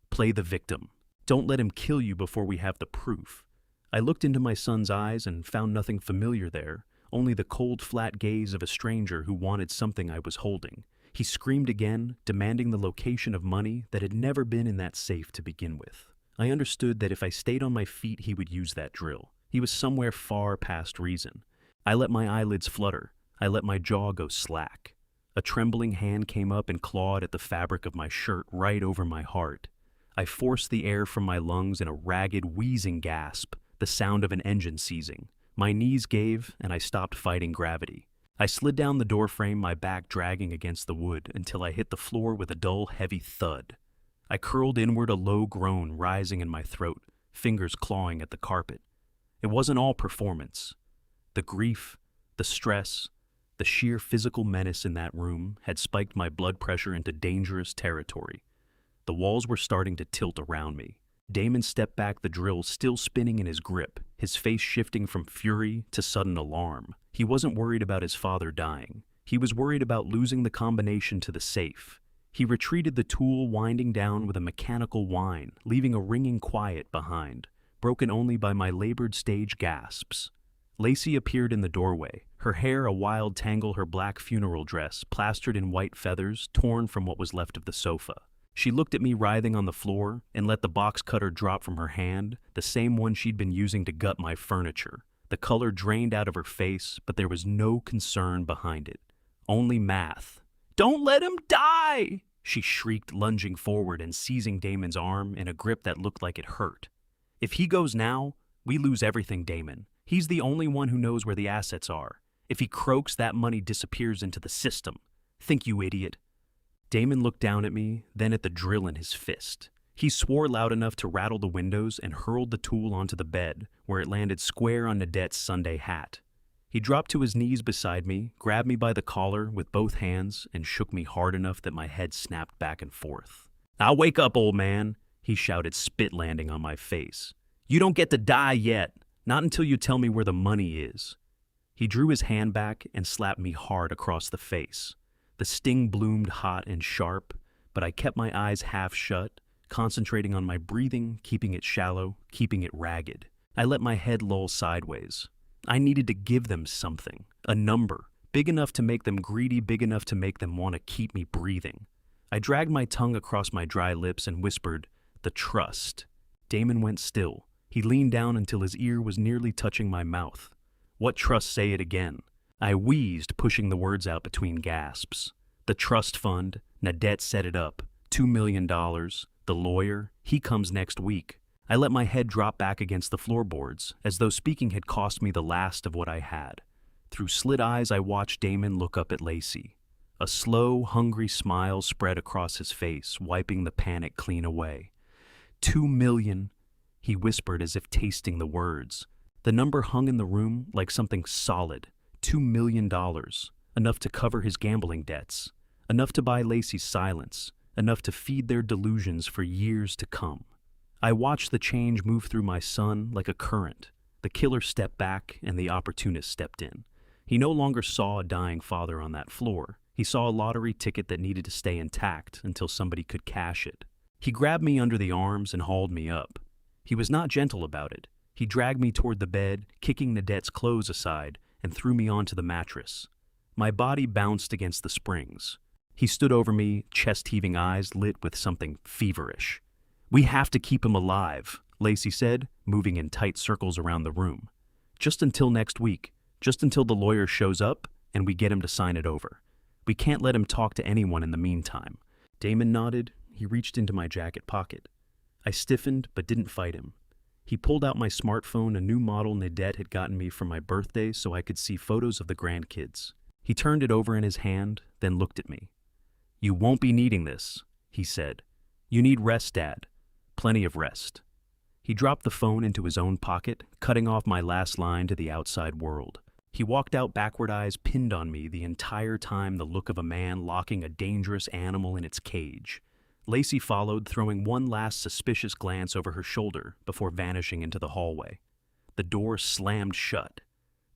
[SPEAKER 1] Play the victim. Don't let him kill you before we have the proof." I looked into my son's eyes and found nothing familiar there, only the cold, flat gaze of a stranger who wanted something I was holding. He screamed again, demanding the location of money that had never been in that safe to begin with. I understood that if I stayed on my feet, he would use that drill. He was somewhere far past reason. I let my eyelids flutter. I let my jaw go slack. A trembling hand came up and clawed at the fabric of my shirt right over my heart. I forced the air from my lungs in a ragged, wheezing gasp, the sound of an engine seizing. My knees gave, and I stopped fighting gravity. I slid down the doorframe, my back dragging against the wood, until I hit the floor with a dull, heavy thud. I curled inward, a low groan rising in my throat, fingers clawing at the carpet. It wasn't all performance. The grief, the stress, the sheer physical menace in that room had spiked my blood pressure into dangerous territory. The walls were starting to tilt around me. Damon stepped back, the drill still spinning in his grip, his face shifting from fury to sudden alarm. He wasn't worried about his father dying. He was worried about losing the combination to the safe. He retreated, the tool winding down with a mechanical whine, leaving a ringing quiet behind, broken only by my labored stage gasps. Lacey appeared in the doorway, her hair a wild tangle, her black funeral dress plastered in white feathers torn from what was left of the sofa. She looked at me writhing on the floor and let the box cutter drop from her hand, the same one she'd been using to gut my furniture. The color drained out of her face, but there was no concern behind it. Only math. "Don't let him die!" she shrieked, lunging forward and seizing Damon's arm in a grip that looked like it hurt. "If he goes now, we lose everything, Damon. He's the only one who knows where the assets are. If he croaks, that money disappears into the system. Think, you idiot." Damon looked down at me, then at the drill in his fist. He swore loud enough to rattle the windows and hurled the tool onto the bed, where it landed square on Nadette's Sunday hat. He dropped to his knees beside me, grabbed me by the collar with both hands, and shook me hard enough that my head snapped back and forth. "Now wake up, old man," he shouted, spit landing on my face. "You don't get to die yet, not until you tell me where the money is." He drew his hand back and slapped me hard across the face. The sting bloomed hot and sharp, but I kept my eyes half shut, concentrating on my breathing, keeping it shallow, keeping it ragged. I let my head loll sideways. I needed to give them something, a number, big enough to make them greedy, big enough to make them want to keep me breathing. I dragged my tongue across my dry lips and whispered, "The trust." Damon went still. He leaned down until his ear was nearly touching my mouth. What trust? Say it again. I wheezed, pushing the words out between gasps. The trust fund, Nadette set it up, $2 million. The lawyer, he comes next week. I let my head drop back against the floorboards, as though speaking had cost me the last of what I had. Through slit eyes, I watched Damon look up at Lacey. A slow, hungry smile spread across his face, wiping the panic clean away. $2 million, he whispered as if tasting the words. The number hung in the room like something solid. $2 million, enough to cover his gambling debts, enough to buy Lacey's silence, enough to feed their delusions for years to come. I watched the change move through my son like a current. The killer stepped back and the opportunist stepped in. He no longer saw a dying father on that floor. He saw a lottery ticket that needed to stay intact until somebody could cash it. He grabbed me under the arms and hauled me up. He was not gentle about it. He dragged me toward the bed, kicking Nadette's clothes aside, and threw me onto the mattress. My body bounced against the springs. He stood over me, chest-heaving eyes lit with something feverish. "We have to keep him alive," Lacey said, moving in tight circles around the room. "Just until next week, just until the lawyer shows up and we get him to sign it over. We can't let him talk to anyone in the meantime." Damon nodded. He reached into my jacket pocket. I stiffened but didn't fight him. He pulled out my smartphone, a new model Nadette had gotten me for my birthday so I could see photos of the grandkids. He turned it over in his hand, then looked at me. "You won't be needing this," he said. "You need rest, Dad. Plenty of rest." He dropped the phone into his own pocket, cutting off my last line to the outside world. He walked out, backward eyes pinned on me the entire time, the look of a man locking a dangerous animal in its cage. Lacey followed, throwing one last suspicious glance over her shoulder before vanishing into the hallway. The door slammed shut.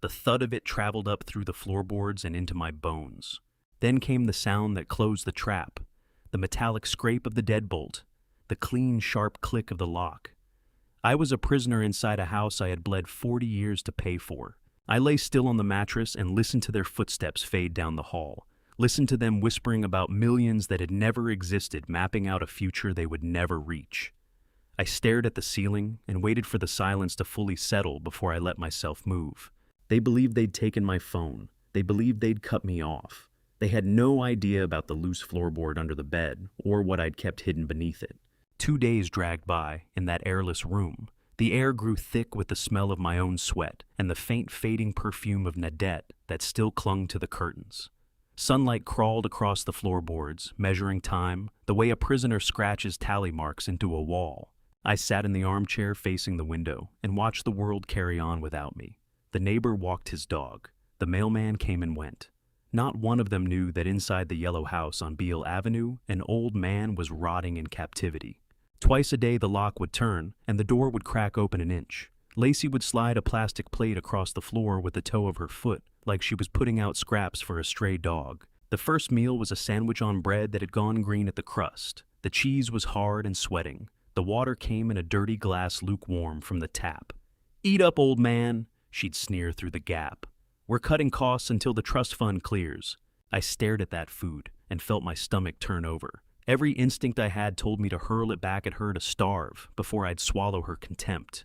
[SPEAKER 1] The thud of it traveled up through the floorboards and into my bones. Then came the sound that closed the trap, the metallic scrape of the deadbolt, the clean, sharp click of the lock. I was a prisoner inside a house I had bled 40 years to pay for. I lay still on the mattress and listened to their footsteps fade down the hall, listened to them whispering about millions that had never existed, mapping out a future they would never reach. I stared at the ceiling and waited for the silence to fully settle before I let myself move. They believed they'd taken my phone. They believed they'd cut me off. They had no idea about the loose floorboard under the bed or what I'd kept hidden beneath it. 2 days dragged by in that airless room. The air grew thick with the smell of my own sweat and the faint fading perfume of Nadette that still clung to the curtains. Sunlight crawled across the floorboards, measuring time, the way a prisoner scratches tally marks into a wall. I sat in the armchair facing the window and watched the world carry on without me. The neighbor walked his dog. The mailman came and went. Not one of them knew that inside the yellow house on Beale Avenue, an old man was rotting in captivity. Twice a day the lock would turn, and the door would crack open an inch. Lacey would slide a plastic plate across the floor with the toe of her foot, like she was putting out scraps for a stray dog. The first meal was a sandwich on bread that had gone green at the crust. The cheese was hard and sweating. The water came in a dirty glass lukewarm from the tap. "Eat up, old man," she'd sneer through the gap. "We're cutting costs until the trust fund clears." I stared at that food and felt my stomach turn over. Every instinct I had told me to hurl it back at her to starve before I'd swallow her contempt.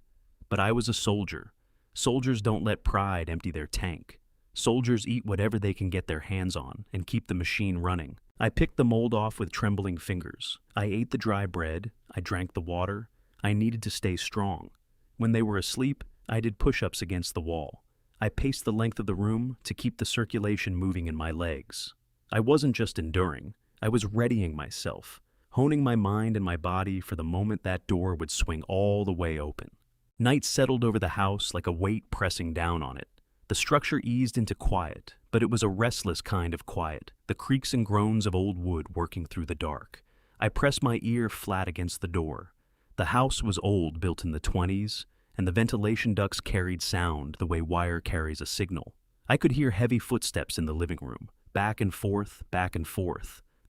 [SPEAKER 1] But I was a soldier. Soldiers don't let pride empty their tank. Soldiers eat whatever they can get their hands on and keep the machine running. I picked the mold off with trembling fingers. I ate the dry bread. I drank the water. I needed to stay strong. When they were asleep, I did push-ups against the wall. I paced the length of the room to keep the circulation moving in my legs. I wasn't just enduring. I was readying myself, honing my mind and my body for the moment that door would swing all the way open. Night settled over the house like a weight pressing down on it. The structure eased into quiet, but it was a restless kind of quiet, the creaks and groans of old wood working through the dark. I pressed my ear flat against the door. The house was old, built in the 20s, and the ventilation ducts carried sound the way wire carries a signal. I could hear heavy footsteps in the living room, back and forth,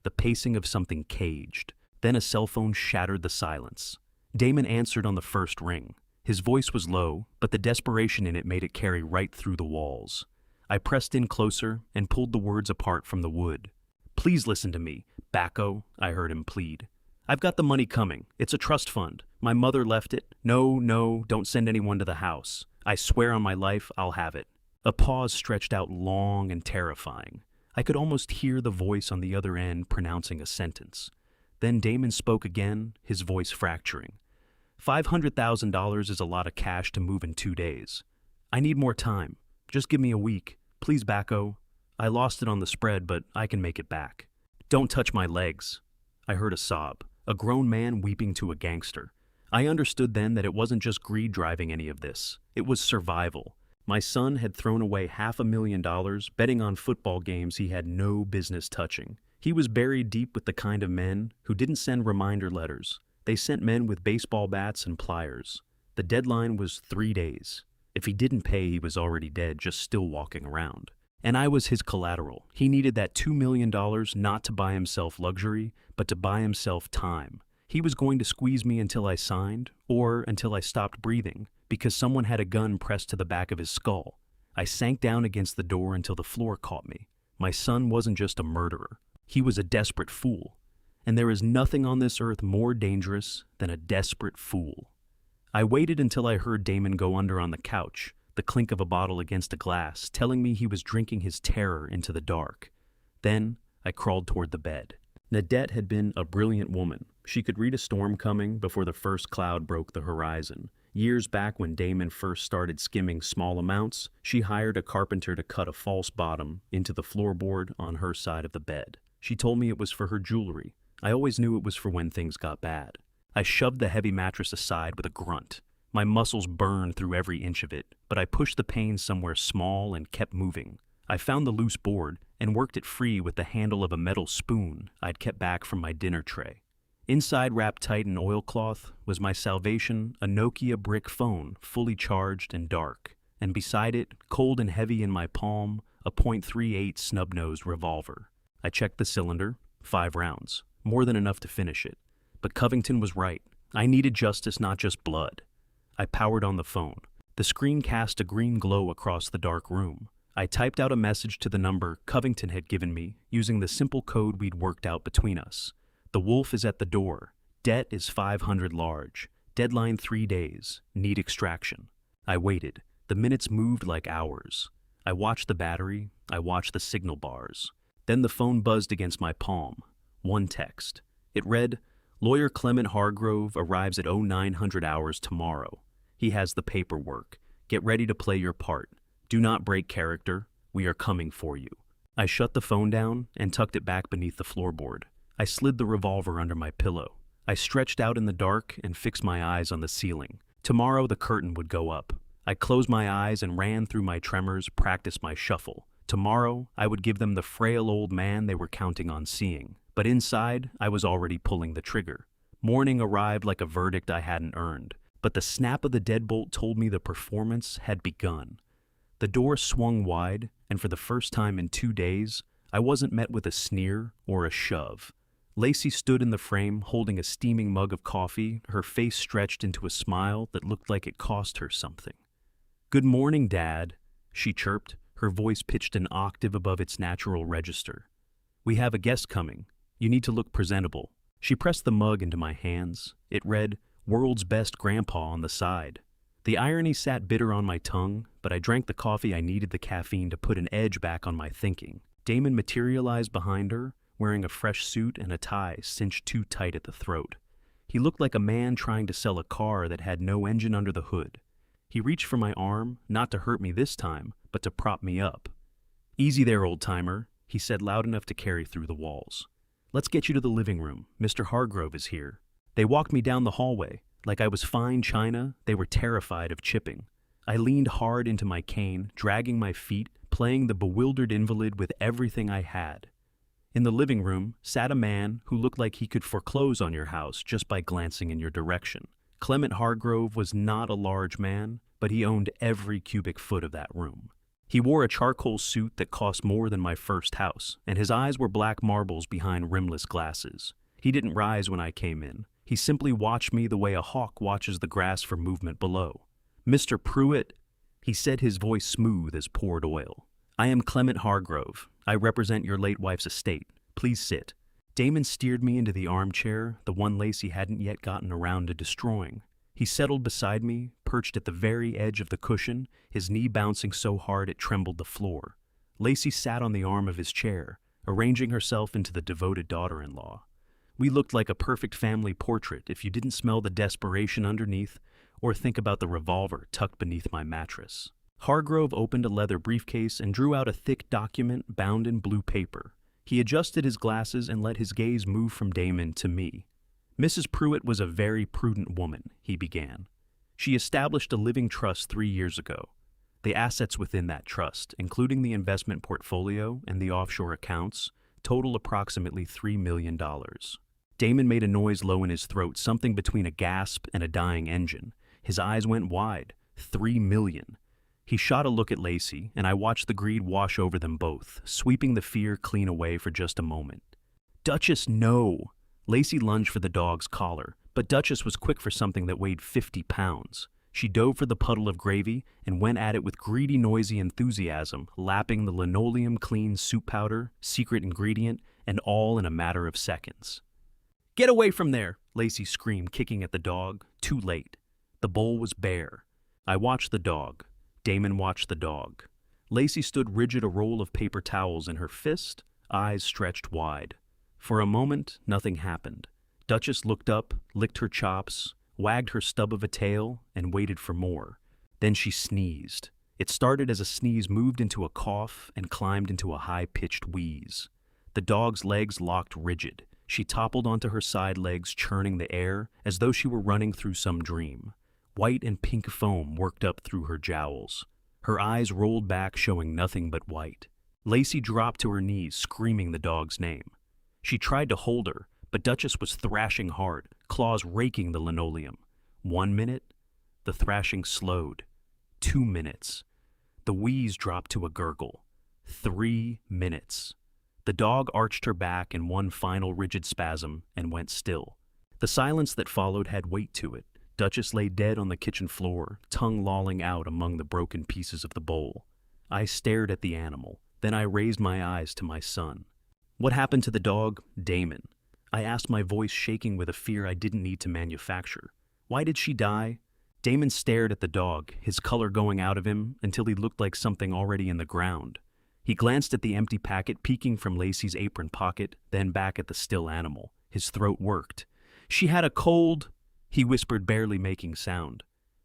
[SPEAKER 1] the pacing of something caged. Then a cell phone shattered the silence. Damon answered on the first ring. His voice was low, but the desperation in it made it carry right through the walls. I pressed in closer and pulled the words apart from the wood. "Please listen to me, Bacco," I heard him plead. I've got the money coming. It's a trust fund. My mother left it. No, no, don't send anyone to the house. I swear on my life, I'll have it. A pause stretched out long and terrifying. I could almost hear the voice on the other end pronouncing a sentence. Then Damon spoke again, his voice fracturing. $500,000 is a lot of cash to move in 2 days. I need more time. Just give me a week. Please, Bacco. I lost it on the spread, but I can make it back. Don't touch my legs. I heard a sob, a grown man weeping to a gangster. I understood then that it wasn't just greed driving any of this. It was survival. My son had thrown away $500,000 betting on football games he had no business touching. He was buried deep with the kind of men who didn't send reminder letters. They sent men with baseball bats and pliers. The deadline was 3 days. If he didn't pay, he was already dead, just still walking around. And I was his collateral. He needed that $2 million not to buy himself luxury, but to buy himself time. He was going to squeeze me until I signed, or until I stopped breathing, because someone had a gun pressed to the back of his skull. I sank down against the door until the floor caught me. My son wasn't just a murderer. He was a desperate fool. And there is nothing on this earth more dangerous than a desperate fool. I waited until I heard Damon go under on the couch, the clink of a bottle against a glass, telling me he was drinking his terror into the dark. Then I crawled toward the bed. Nadette had been a brilliant woman. She could read a storm coming before the first cloud broke the horizon. Years back when Damon first started skimming small amounts, she hired a carpenter to cut a false bottom into the floorboard on her side of the bed. She told me it was for her jewelry. I always knew it was for when things got bad. I shoved the heavy mattress aside with a grunt. My muscles burned through every inch of it, but I pushed the pain somewhere small and kept moving. I found the loose board and worked it free with the handle of a metal spoon I'd kept back from my dinner tray. Inside, wrapped tight in oilcloth, was my salvation, a Nokia brick phone, fully charged and dark. And beside it, cold and heavy in my palm, a .38 snub-nosed revolver. I checked the cylinder, 5 rounds, more than enough to finish it. But Covington was right. I needed justice, not just blood. I powered on the phone. The screen cast a green glow across the dark room. I typed out a message to the number Covington had given me, using the simple code we'd worked out between us. The wolf is at the door. Debt is 500 large. Deadline 3 days. Need extraction. I waited. The minutes moved like hours. I watched the battery. I watched the signal bars. Then the phone buzzed against my palm. One text. It read, "Lawyer Clement Hargrove arrives at 0900 hours tomorrow. He has the paperwork. Get ready to play your part. Do not break character. We are coming for you." I shut the phone down and tucked it back beneath the floorboard. I slid the revolver under my pillow. I stretched out in the dark and fixed my eyes on the ceiling. Tomorrow the curtain would go up. I closed my eyes and ran through my tremors, practiced my shuffle. Tomorrow I would give them the frail old man they were counting on seeing. But inside, I was already pulling the trigger. Morning arrived like a verdict I hadn't earned. But the snap of the deadbolt told me the performance had begun. The door swung wide, and for the first time in 2 days, I wasn't met with a sneer or a shove. Lacey stood in the frame holding a steaming mug of coffee, her face stretched into a smile that looked like it cost her something. "Good morning, Dad," she chirped, her voice pitched an octave above its natural register. "We have a guest coming. You need to look presentable." She pressed the mug into my hands. It read, "World's Best Grandpa" on the side. The irony sat bitter on my tongue, but I drank the coffee. I needed the caffeine to put an edge back on my thinking. Damon materialized behind her, wearing a fresh suit and a tie cinched too tight at the throat. He looked like a man trying to sell a car that had no engine under the hood. He reached for my arm, not to hurt me this time, but to prop me up. "Easy there, old-timer," he said loud enough to carry through the walls. "Let's get you to the living room. Mr. Hargrove is here." They walked me down the hallway. Like I was fine china, they were terrified of chipping. I leaned hard into my cane, dragging my feet, playing the bewildered invalid with everything I had. In the living room sat a man who looked like he could foreclose on your house just by glancing in your direction. Clement Hargrove was not a large man, but he owned every cubic foot of that room. He wore a charcoal suit that cost more than my first house, and his eyes were black marbles behind rimless glasses. He didn't rise when I came in. He simply watched me the way a hawk watches the grass for movement below. "Mr. Pruitt," he said, his voice smooth as poured oil. "I am Clement Hargrove. I represent your late wife's estate. Please sit." Damon steered me into the armchair, the one Lacey hadn't yet gotten around to destroying. He settled beside me, perched at the very edge of the cushion, his knee bouncing so hard it trembled the floor. Lacey sat on the arm of his chair, arranging herself into the devoted daughter-in-law. We looked like a perfect family portrait if you didn't smell the desperation underneath or think about the revolver tucked beneath my mattress. Hargrove opened a leather briefcase and drew out a thick document bound in blue paper. He adjusted his glasses and let his gaze move from Damon to me. Mrs. Pruitt was a very prudent woman, he began. She established a living trust 3 years ago. The assets within that trust, including the investment portfolio and the offshore accounts, total approximately $3 million. Damon made a noise low in his throat, something between a gasp and a dying engine. His eyes went wide. $3 million. He shot a look at Lacey, and I watched the greed wash over them both, sweeping the fear clean away for just a moment. Duchess, no! Lacey lunged for the dog's collar, but Duchess was quick for something that weighed 50 pounds. She dove for the puddle of gravy and went at it with greedy, noisy enthusiasm, lapping the linoleum-clean soup powder, secret ingredient, and all in a matter of seconds. "Get away from there!" Lacey screamed, kicking at the dog. Too late. The bowl was bare. I watched the dog. Damon watched the dog. Lacey stood rigid, a roll of paper towels in her fist, eyes stretched wide. For a moment, nothing happened. Duchess looked up, licked her chops, wagged her stub of a tail, and waited for more. Then she sneezed. It started as a sneeze moved into a cough and climbed into a high-pitched wheeze. The dog's legs locked rigid. She toppled onto her side legs, churning the air, as though she were running through some dream. White and pink foam worked up through her jowls. Her eyes rolled back, showing nothing but white. Lacey dropped to her knees, screaming the dog's name. She tried to hold her, but Duchess was thrashing hard, claws raking the linoleum. 1 minute. The thrashing slowed. 2 minutes. The wheeze dropped to a gurgle. 3 minutes. The dog arched her back in one final rigid spasm and went still. The silence that followed had weight to it. Duchess lay dead on the kitchen floor, tongue lolling out among the broken pieces of the bowl. I stared at the animal. Then I raised my eyes to my son. "What happened to the dog, Damon?" I asked, my voice shaking with a fear I didn't need to manufacture. "Why did she die?" Damon stared at the dog, his color going out of him until he looked like something already in the ground. He glanced at the empty packet peeking from Lacey's apron pocket, then back at the still animal. His throat worked. "She had a cold," he whispered, barely making sound.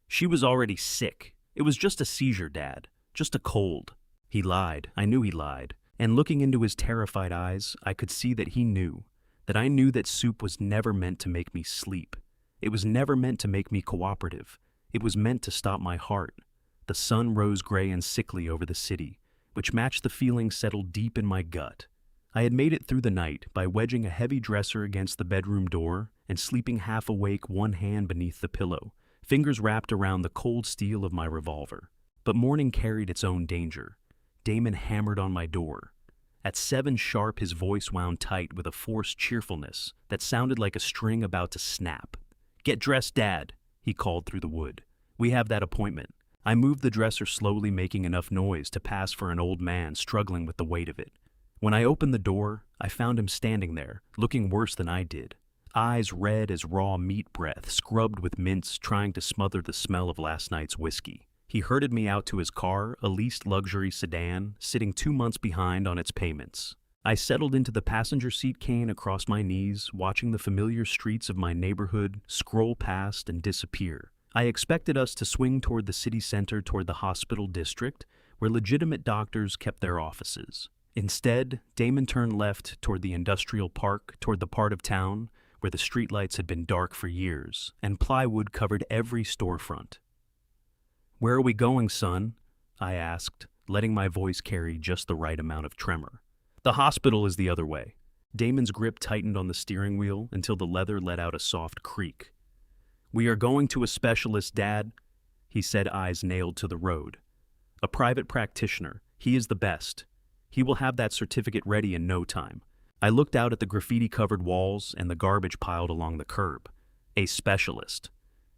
[SPEAKER 1] "She was already sick. It was just a seizure, Dad. Just a cold." He lied. I knew he lied. And looking into his terrified eyes, I could see that he knew. That I knew that soup was never meant to make me sleep. It was never meant to make me cooperative. It was meant to stop my heart. The sun rose gray and sickly over the city, which matched the feeling settled deep in my gut. I had made it through the night by wedging a heavy dresser against the bedroom door and sleeping half awake, one hand beneath the pillow, fingers wrapped around the cold steel of my revolver. But morning carried its own danger. Damon hammered on my door. At 7 sharp, his voice wound tight with a forced cheerfulness that sounded like a string about to snap. "Get dressed, Dad," he called through the wood. "We have that appointment." I moved the dresser slowly, making enough noise to pass for an old man struggling with the weight of it. When I opened the door, I found him standing there, looking worse than I did. Eyes red as raw meat breath, scrubbed with mints, trying to smother the smell of last night's whiskey. He herded me out to his car, a leased luxury sedan, sitting 2 months behind on its payments. I settled into the passenger seat, cane across my knees, watching the familiar streets of my neighborhood scroll past and disappear. I expected us to swing toward the city center, toward the hospital district, where legitimate doctors kept their offices. Instead, Damon turned left toward the industrial park, toward the part of town where the streetlights had been dark for years, and plywood covered every storefront. "Where are we going, son?" I asked, letting my voice carry just the right amount of tremor. "The hospital is the other way." Damon's grip tightened on the steering wheel until the leather let out a soft creak. "We are going to a specialist, Dad," he said, eyes nailed to the road. "A private practitioner. He is the best. He will have that certificate ready in no time." I looked out at the graffiti-covered walls and the garbage piled along the curb. A specialist.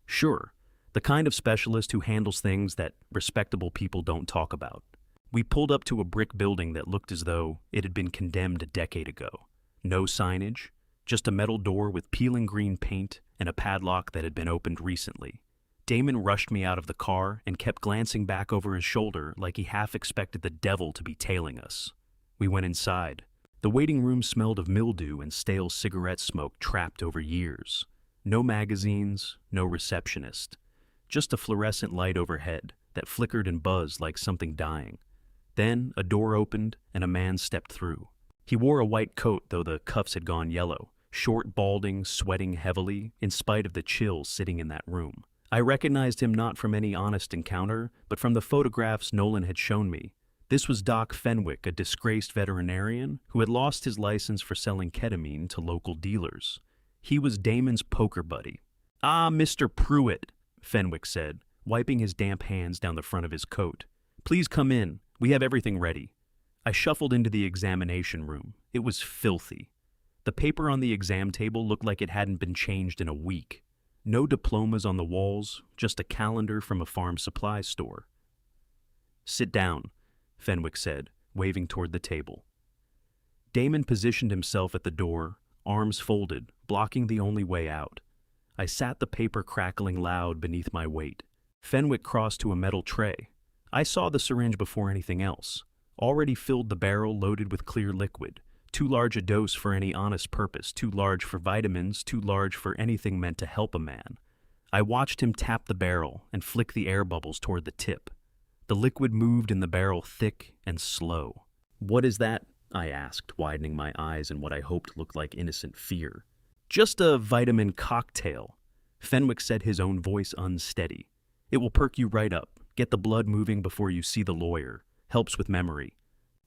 [SPEAKER 1] Sure, the kind of specialist who handles things that respectable people don't talk about. We pulled up to a brick building that looked as though it had been condemned a decade ago. No signage, just a metal door with peeling green paint and a padlock that had been opened recently. Damon rushed me out of the car and kept glancing back over his shoulder like he half expected the devil to be tailing us. We went inside. The waiting room smelled of mildew and stale cigarette smoke trapped over years. No magazines, no receptionist. Just a fluorescent light overhead that flickered and buzzed like something dying. Then a door opened and a man stepped through. He wore a white coat, though the cuffs had gone yellow, short, balding, sweating heavily, in spite of the chill sitting in that room. I recognized him not from any honest encounter, but from the photographs Nolan had shown me. This was Doc Fenwick, a disgraced veterinarian who had lost his license for selling ketamine to local dealers. He was Damon's poker buddy. "Ah, Mr. Pruitt," Fenwick said, wiping his damp hands down the front of his coat. "Please come in. We have everything ready." I shuffled into the examination room. It was filthy. The paper on the exam table looked like it hadn't been changed in a week. No diplomas on the walls, just a calendar from a farm supply store. "Sit down," Fenwick said, waving toward the table. Damon positioned himself at the door, arms folded, blocking the only way out. I sat, the paper crackling loud beneath my weight. Fenwick crossed to a metal tray. I saw the syringe before anything else. Already filled the barrel loaded with clear liquid. Too large a dose for any honest purpose, too large for vitamins, too large for anything meant to help a man. I watched him tap the barrel and flick the air bubbles toward the tip. The liquid moved in the barrel thick and slow. "What is that?" I asked, widening my eyes in what I hoped looked like innocent fear. "Just a vitamin cocktail," Fenwick said, his own voice unsteady. "It will perk you right up, get the blood moving before you see the lawyer. Helps with memory."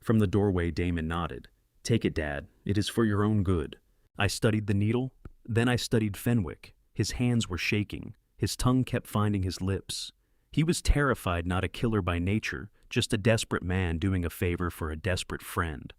[SPEAKER 1] From the doorway, Damon nodded. "Take it, Dad. It is for your own good." I studied the needle. Then I studied Fenwick. His hands were shaking. His tongue kept finding his lips. He was terrified, not a killer by nature, just a desperate man doing a favor for a desperate friend.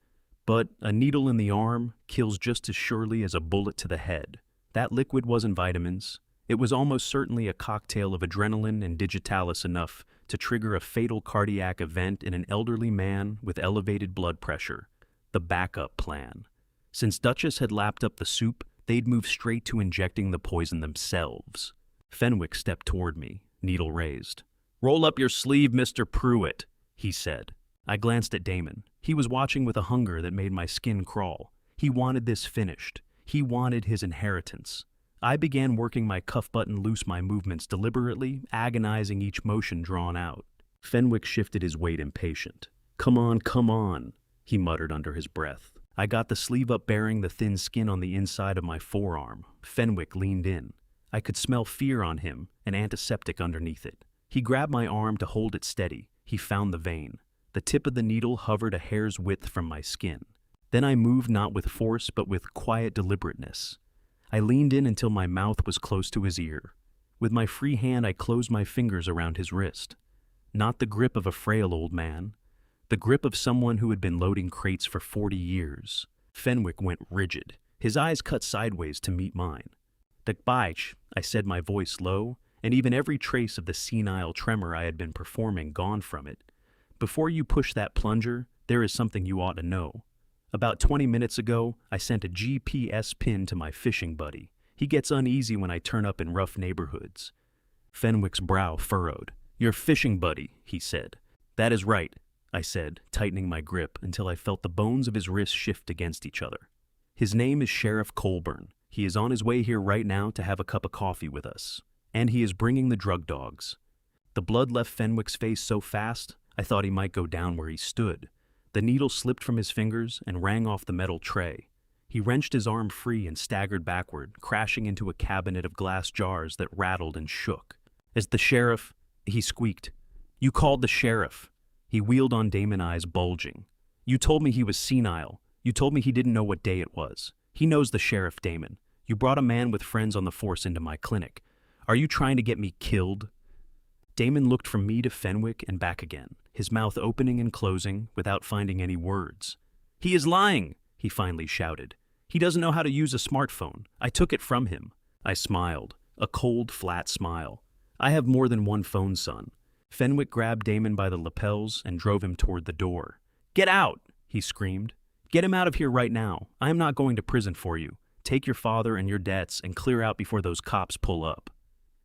[SPEAKER 1] But a needle in the arm kills just as surely as a bullet to the head. That liquid wasn't vitamins. It was almost certainly a cocktail of adrenaline and digitalis enough to trigger a fatal cardiac event in an elderly man with elevated blood pressure. The backup plan. Since Duchess had lapped up the soup, they'd move straight to injecting the poison themselves. Fenwick stepped toward me, needle raised. "Roll up your sleeve, Mr. Pruitt," he said. I glanced at Damon. He was watching with a hunger that made my skin crawl. He wanted this finished. He wanted his inheritance. I began working my cuff button loose, my movements deliberately, agonizing each motion drawn out. Fenwick shifted his weight, impatient. Come on," he muttered under his breath. I got the sleeve up, bearing the thin skin on the inside of my forearm. Fenwick leaned in. I could smell fear on him, an antiseptic underneath it. He grabbed my arm to hold it steady. He found the vein. The tip of the needle hovered a hair's width from my skin. Then I moved, not with force, but with quiet deliberateness. I leaned in until my mouth was close to his ear. With my free hand, I closed my fingers around his wrist. Not the grip of a frail old man. The grip of someone who had been loading crates for 40 years. Fenwick went rigid. His eyes cut sideways to meet mine. "Dakbaich," I said, my voice low, and even every trace of the senile tremor I had been performing gone from it. "Before you push that plunger, there is something you ought to know. About 20 minutes ago, I sent a GPS pin to my fishing buddy. He gets uneasy when I turn up in rough neighborhoods." Fenwick's brow furrowed. "Your fishing buddy," he said. "That is right," I said, tightening my grip until I felt the bones of his wrists shift against each other. "His name is Sheriff Colburn. He is on his way here right now to have a cup of coffee with us. And he is bringing the drug dogs." The blood left Fenwick's face so fast, I thought he might go down where he stood. The needle slipped from his fingers and rang off the metal tray. He wrenched his arm free and staggered backward, crashing into a cabinet of glass jars that rattled and shook. "As the sheriff," he squeaked. "You called the sheriff." He wheeled on Damon, eyes bulging. "You told me he was senile. You told me he didn't know what day it was. He knows the sheriff, Damon. You brought a man with friends on the force into my clinic. Are you trying to get me killed?" Damon looked from me to Fenwick and back again, his mouth opening and closing without finding any words. "He is lying," he finally shouted. "He doesn't know how to use a smartphone. I took it from him." I smiled, a cold, flat smile. "I have more than one phone, son." Fenwick grabbed Damon by the lapels and drove him toward the door. "Get out!" he screamed. Get him out of here right now. I am not going to prison for you. Take your father and your debts and clear out before those cops pull up."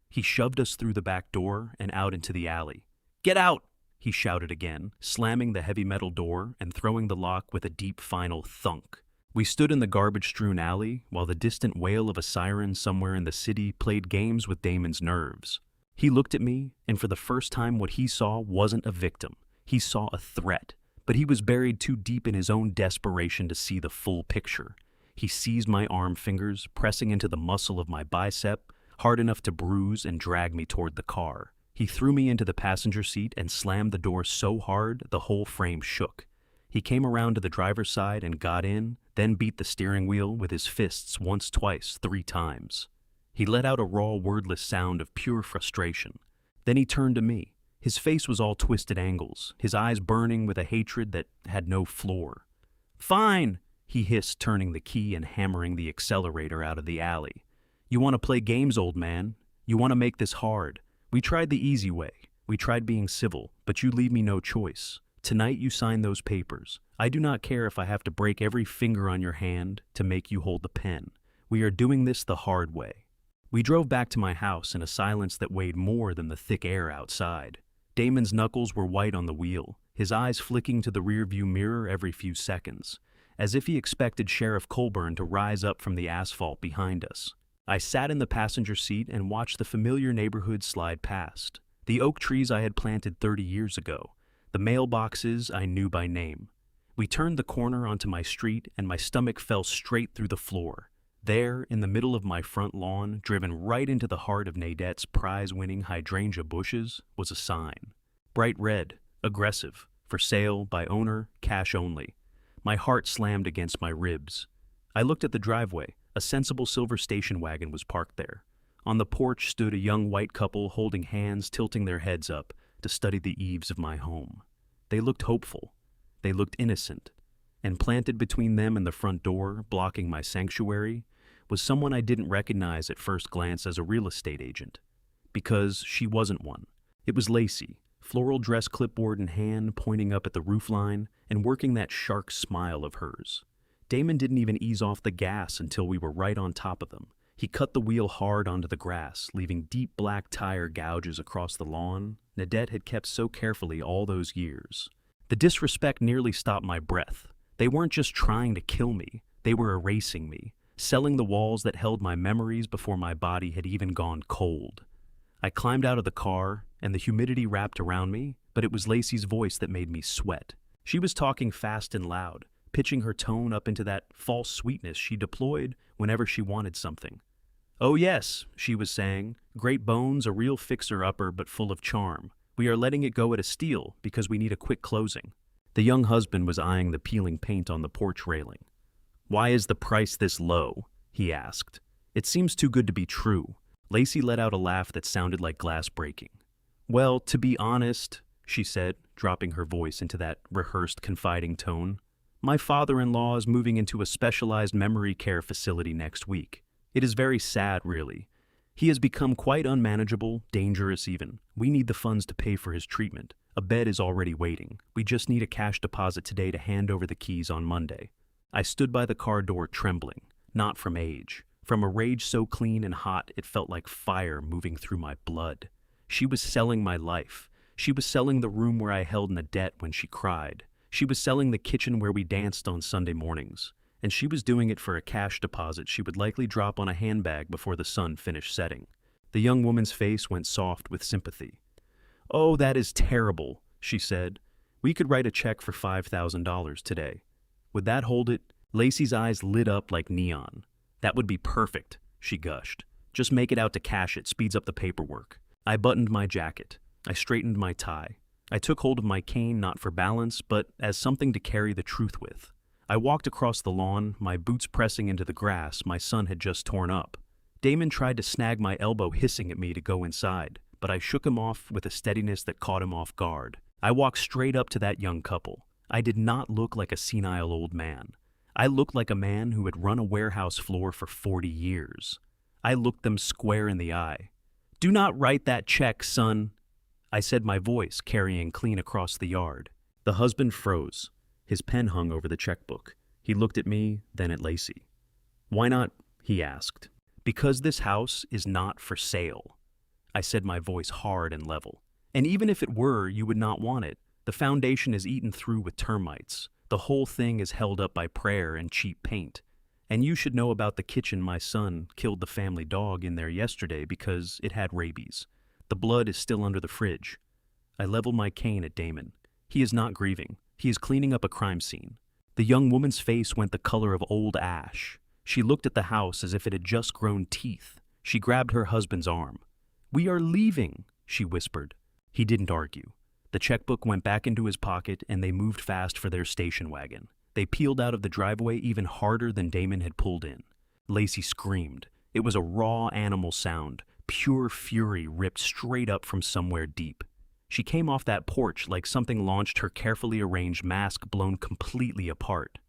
[SPEAKER 1] He shoved us through the back door and out into the alley. "Get out!" he shouted again, slamming the heavy metal door and throwing the lock with a deep final thunk. We stood in the garbage-strewn alley while the distant wail of a siren somewhere in the city played games with Damon's nerves. He looked at me, and for the first time what he saw wasn't a victim. He saw a threat, but he was buried too deep in his own desperation to see the full picture. He seized my arm fingers, pressing into the muscle of my bicep, hard enough to bruise and drag me toward the car. He threw me into the passenger seat and slammed the door so hard the whole frame shook. He came around to the driver's side and got in, then beat the steering wheel with his fists once, twice, 3 times. He let out a raw, wordless sound of pure frustration. Then he turned to me. His face was all twisted angles, his eyes burning with a hatred that had no floor. "Fine," he hissed, turning the key and hammering the accelerator out of the alley. "You want to play games, old man? You want to make this hard? We tried the easy way. We tried being civil, but you leave me no choice. Tonight you sign those papers. I do not care if I have to break every finger on your hand to make you hold the pen. We are doing this the hard way." We drove back to my house in a silence that weighed more than the thick air outside. Damon's knuckles were white on the wheel, his eyes flicking to the rearview mirror every few seconds, as if he expected Sheriff Colburn to rise up from the asphalt behind us. I sat in the passenger seat and watched the familiar neighborhood slide past. The oak trees I had planted 30 years ago, the mailboxes I knew by name. We turned the corner onto my street and my stomach fell straight through the floor. There, in the middle of my front lawn, driven right into the heart of Nadette's prize-winning hydrangea bushes, was a sign. Bright red, aggressive, for sale, by owner, cash only. My heart slammed against my ribs. I looked at the driveway. A sensible silver station wagon was parked there. On the porch stood a young white couple holding hands, tilting their heads up to study the eaves of my home. They looked hopeful. They looked innocent. And planted between them and the front door, blocking my sanctuary, was someone I didn't recognize at first glance as a real estate agent. Because she wasn't one. It was Lacey, floral dress clipboard in hand, pointing up at the roofline and working that shark smile of hers. Damon didn't even ease off the gas until we were right on top of them. He cut the wheel hard onto the grass, leaving deep black tire gouges across the lawn Nadette had kept so carefully all those years. The disrespect nearly stopped my breath. They weren't just trying to kill me, they were erasing me, selling the walls that held my memories before my body had even gone cold. I climbed out of the car, and the humidity wrapped around me, but it was Lacey's voice that made me sweat. She was talking fast and loud, pitching her tone up into that false sweetness she deployed whenever she wanted something. "Oh yes," she was saying, "great bones, a real fixer-upper but full of charm. We are letting it go at a steal because we need a quick closing." The young husband was eyeing the peeling paint on the porch railing. "Why is the price this low?" he asked. "It seems too good to be true." Lacey let out a laugh that sounded like glass breaking. "Well, to be honest," she said, dropping her voice into that rehearsed, confiding tone, "my father-in-law is moving into a specialized memory care facility next week. It is very sad, really. He has become quite unmanageable, dangerous even. We need the funds to pay for his treatment. A bed is already waiting. We just need a cash deposit today to hand over the keys on Monday." I stood by the car door trembling, not from age, from a rage so clean and hot it felt like fire moving through my blood. She was selling my life. She was selling the room where I held Nadette when she cried. She was selling the kitchen where we danced on Sunday mornings. And she was doing it for a cash deposit she would likely drop on a handbag before the sun finished setting. The young woman's face went soft with sympathy. "Oh, that is terrible," she said. "We could write a check for $5,000 today. Would that hold it?" Lacey's eyes lit up like neon. "That would be perfect," she gushed. "Just make it out to cash it, speeds up the paperwork." I buttoned my jacket. I straightened my tie. I took hold of my cane not for balance, but as something to carry the truth with. I walked across the lawn, my boots pressing into the grass my son had just torn up. Damon tried to snag my elbow, hissing at me to go inside, but I shook him off with a steadiness that caught him off guard. I walked straight up to that young couple. I did not look like a senile old man. I looked like a man who had run a warehouse floor for 40 years. I looked them square in the eye. "Do not write that check, son," I said, my voice carrying clean across the yard. The husband froze. His pen hung over the checkbook. He He looked at me, then at Lacey. "Why not?" he asked. "Because this house is not for sale," I said, my voice hard and level. "And even if it were, you would not want it. The foundation is eaten through with termites. The whole thing is held up by prayer and cheap paint. And you should know about the kitchen. My son killed the family dog in there yesterday because it had rabies. The blood is still under the fridge." I leveled my cane at Damon. "He is not grieving. He is cleaning up a crime scene." The young woman's face went the color of old ash. She looked at the house as if it had just grown teeth. She grabbed her husband's arm. "We are leaving," she whispered. He didn't argue. The checkbook went back into his pocket, and they moved fast for their station wagon. They peeled out of the driveway even harder than Damon had pulled in. Lacey screamed. It was a raw animal sound. Pure fury ripped straight up from somewhere deep. She came off that porch like something launched, her carefully arranged mask blown completely apart.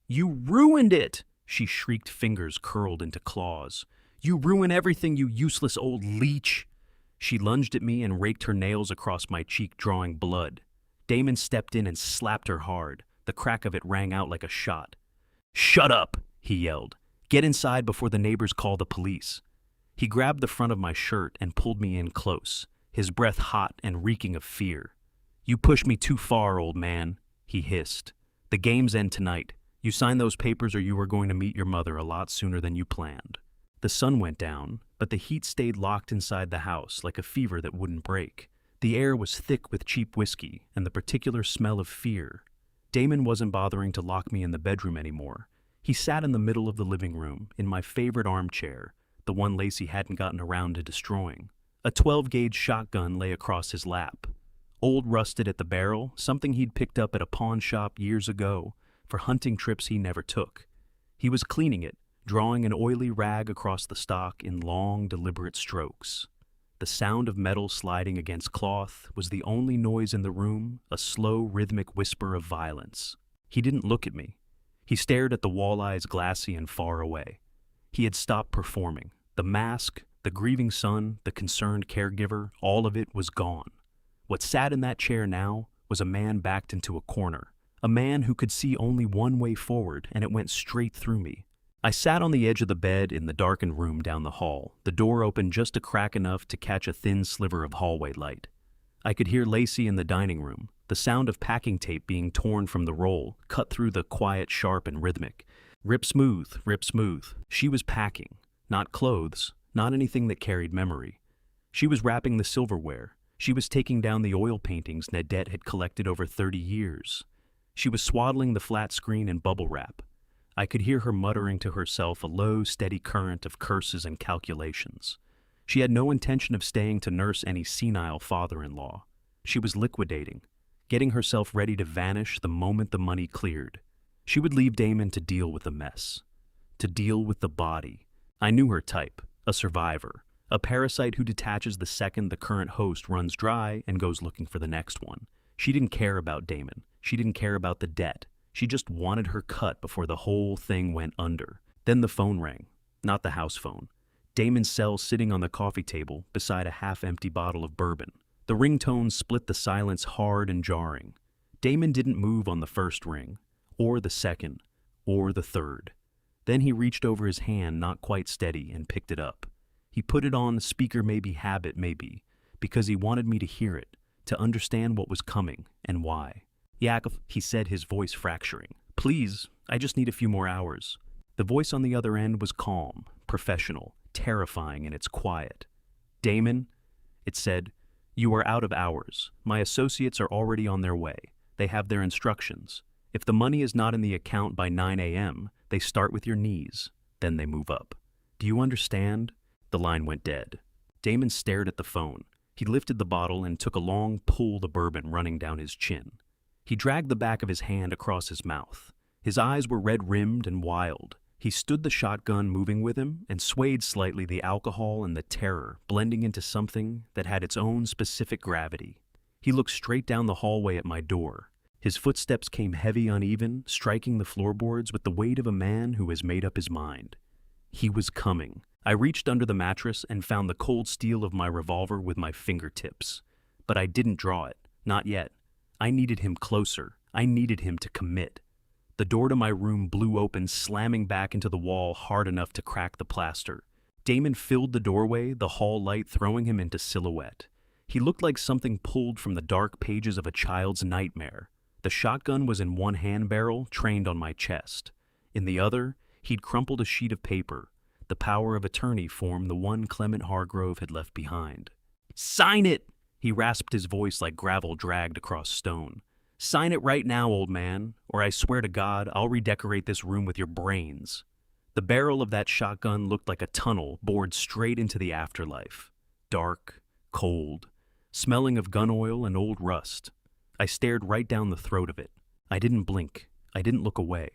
[SPEAKER 1] "You ruined it!" she shrieked, fingers curled into claws. "You ruin everything, you useless old leech!" She lunged at me and raked her nails across my cheek, drawing blood. Damon stepped in and slapped her hard. The crack of it rang out like a shot. "Shut up!" he yelled. "Get inside before the neighbors call the police." He grabbed the front of my shirt and pulled me in close, his breath hot and reeking of fear. "You pushed me too far, old man," he hissed. "The games end tonight. You sign those papers or you are going to meet your mother a lot sooner than you planned." The sun went down, but the heat stayed locked inside the house like a fever that wouldn't break. The air was thick with cheap whiskey and the particular smell of fear. Damon wasn't bothering to lock me in the bedroom anymore. He sat in the middle of the living room, in my favorite armchair, the one Lacey hadn't gotten around to destroying. A 12-gauge shotgun lay across his lap. Old rusted at the barrel, something he'd picked up at a pawn shop years ago for hunting trips he never took. He was cleaning it, drawing an oily rag across the stock in long, deliberate strokes. The sound of metal sliding against cloth was the only noise in the room, a slow, rhythmic whisper of violence. He didn't look at me. He stared at the walleyes, glassy and far away. He had stopped performing. The mask, the grieving son, the concerned caregiver, all of it was gone. What sat in that chair now was a man backed into a corner, a man who could see only one way forward, and it went straight through me. I sat on the edge of the bed in the darkened room down the hall, the door open just a crack enough to catch a thin sliver of hallway light. I could hear Lacey in the dining room, the sound of packing tape being torn from the roll, cut through the quiet, sharp and rhythmic. Rip smooth, rip smooth. She was packing, not clothes, not anything that carried memory. She was wrapping the silverware. She was taking down the oil paintings Nadette had collected over 30 years. She was swaddling the flat screen in bubble wrap. I could hear her muttering to herself a low, steady current of curses and calculations. She had no intention of staying to nurse any senile father-in-law. She was liquidating, getting herself ready to vanish the moment the money cleared. She would leave Damon to deal with the mess, to deal with the body. I knew her type, a survivor, a parasite who detaches the second the current host runs dry and goes looking for the next one. She didn't care about Damon. She didn't care about the debt. She just wanted her cut before the whole thing went under. Then the phone rang, not the house phone. Damon's cell sitting on the coffee table beside a half-empty bottle of bourbon. The ringtone split the silence hard and jarring. Damon didn't move on the first ring, or the second, or the third. Then he reached over his hand, not quite steady, and picked it up. He put it on speaker, maybe habit, maybe, because he wanted me to hear it, to understand what was coming and why. "Yakov," he said, his voice fracturing. "Please, I just need a few more hours." The voice on the other end was calm, professional, terrifying in its quiet. "Damon," it said, "you are out of hours. My associates are already on their way. They have their instructions. If the money is not in the account by 9 a.m., they start with your knees. Then they move up. Do you understand?" The line went dead. Damon stared at the phone. He lifted the bottle and took a long pull, the bourbon running down his chin. He dragged the back of his hand across his mouth. His eyes were red-rimmed and wild. He stood the shotgun moving with him and swayed slightly, the alcohol and the terror blending into something that had its own specific gravity. He looked straight down the hallway at my door. His footsteps came heavy, uneven, striking the floorboards with the weight of a man who has made up his mind. He was coming. I reached under the mattress and found the cold steel of my revolver with my fingertips. But I didn't draw it. Not yet. I needed him closer. I needed him to commit. The door to my room blew open, slamming back into the wall hard enough to crack the plaster. Damon filled the doorway, the hall light throwing him into silhouette. He looked like something pulled from the dark pages of a child's nightmare. The shotgun was in one hand barrel, trained on my chest. In the other, he'd crumpled a sheet of paper, the power of attorney form the one Clement Hargrove had left behind. "Sign it!" He rasped his voice like gravel dragged across stone. "Sign it right now, old man, or I swear to God I'll redecorate this room with your brains." The barrel of that shotgun looked like a tunnel bored straight into the afterlife. Dark, cold, smelling of gun oil and old rust. I stared right down the throat of it. I didn't blink. I didn't look away.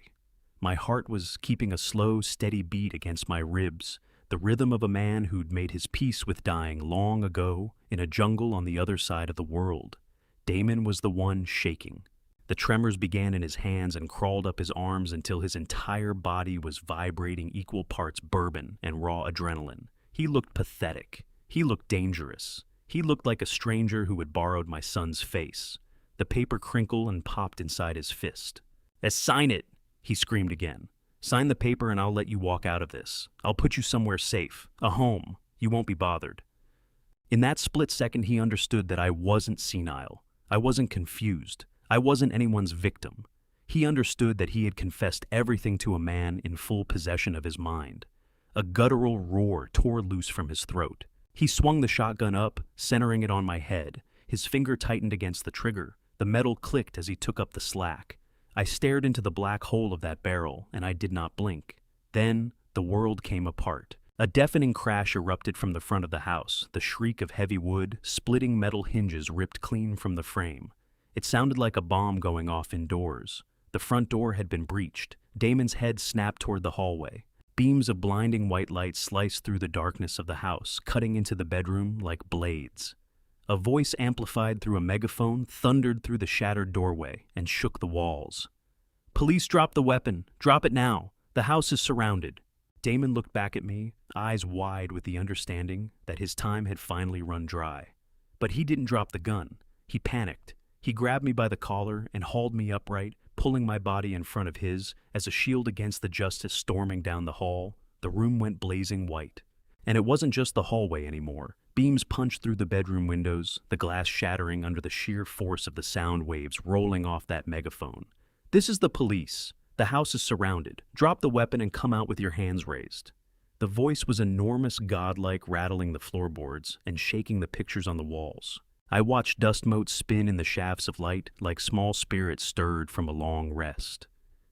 [SPEAKER 1] My heart was keeping a slow, steady beat against my ribs, the rhythm of a man who'd made his peace with dying long ago in a jungle on the other side of the world. Damon was the one shaking. The tremors began in his hands and crawled up his arms until his entire body was vibrating equal parts bourbon and raw adrenaline. He looked pathetic. He looked dangerous. He looked like a stranger who had borrowed my son's face. The paper crinkled and popped inside his fist. "Sign it!" he screamed again. "Sign the paper and I'll let you walk out of this. I'll put you somewhere safe, a home. You won't be bothered." In that split second, he understood that I wasn't senile. I wasn't confused. I wasn't anyone's victim. He understood that he had confessed everything to a man in full possession of his mind. A guttural roar tore loose from his throat. He swung the shotgun up, centering it on my head. His finger tightened against the trigger. The metal clicked as he took up the slack. I stared into the black hole of that barrel, and I did not blink. Then, the world came apart. A deafening crash erupted from the front of the house, the shriek of heavy wood, splitting metal hinges ripped clean from the frame. It sounded like a bomb going off indoors. The front door had been breached. Damon's head snapped toward the hallway. Beams of blinding white light sliced through the darkness of the house, cutting into the bedroom like blades. A voice amplified through a megaphone thundered through the shattered doorway and shook the walls. "Police, drop the weapon. Drop it now. The house is surrounded." Damon looked back at me, eyes wide with the understanding that his time had finally run dry. But he didn't drop the gun. He panicked. He grabbed me by the collar and hauled me upright, pulling my body in front of his as a shield against the justice storming down the hall. The room went blazing white. And it wasn't just the hallway anymore. Beams punched through the bedroom windows, the glass shattering under the sheer force of the sound waves rolling off that megaphone. "This is the police. The house is surrounded. Drop the weapon and come out with your hands raised." The voice was enormous, godlike, rattling the floorboards and shaking the pictures on the walls. I watched dust motes spin in the shafts of light like small spirits stirred from a long rest.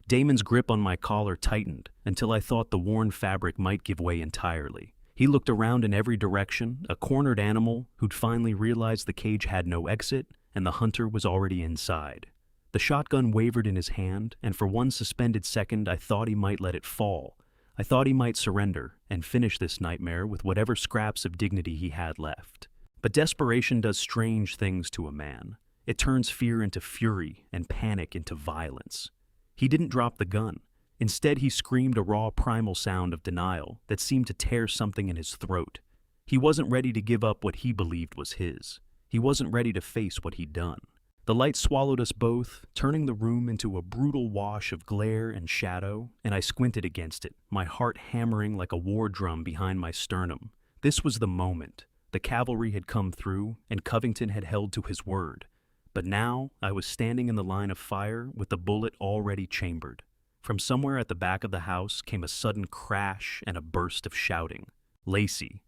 [SPEAKER 1] Damon's grip on my collar tightened until I thought the worn fabric might give way entirely. He looked around in every direction, a cornered animal who'd finally realized the cage had no exit and the hunter was already inside. The shotgun wavered in his hand, and for one suspended second I thought he might let it fall. I thought he might surrender and finish this nightmare with whatever scraps of dignity he had left. But desperation does strange things to a man. It turns fear into fury and panic into violence. He didn't drop the gun. Instead, he screamed a raw primal sound of denial that seemed to tear something in his throat. He wasn't ready to give up what he believed was his. He wasn't ready to face what he'd done. The light swallowed us both, turning the room into a brutal wash of glare and shadow, and I squinted against it, my heart hammering like a war drum behind my sternum. This was the moment. The cavalry had come through, and Covington had held to his word. But now I was standing in the line of fire with the bullet already chambered. From somewhere at the back of the house came a sudden crash and a burst of shouting. Lacey.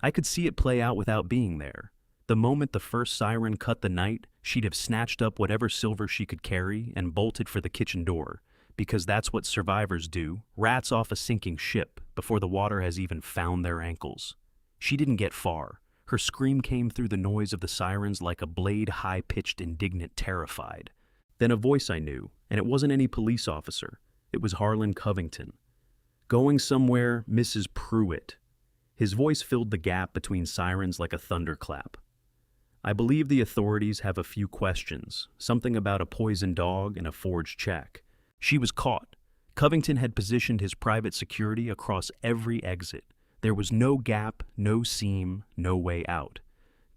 [SPEAKER 1] I could see it play out without being there. The moment the first siren cut the night, she'd have snatched up whatever silver she could carry and bolted for the kitchen door, because that's what survivors do, rats off a sinking ship before the water has even found their ankles. She didn't get far. Her scream came through the noise of the sirens like a blade high-pitched, indignant, terrified. Then a voice I knew, and it wasn't any police officer. It was Harlan Covington. "Going somewhere, Mrs. Pruitt." His voice filled the gap between sirens like a thunderclap. "I believe the authorities have a few questions, something about a poisoned dog and a forged check." She was caught. Covington had positioned his private security across every exit. There was no gap, no seam, no way out.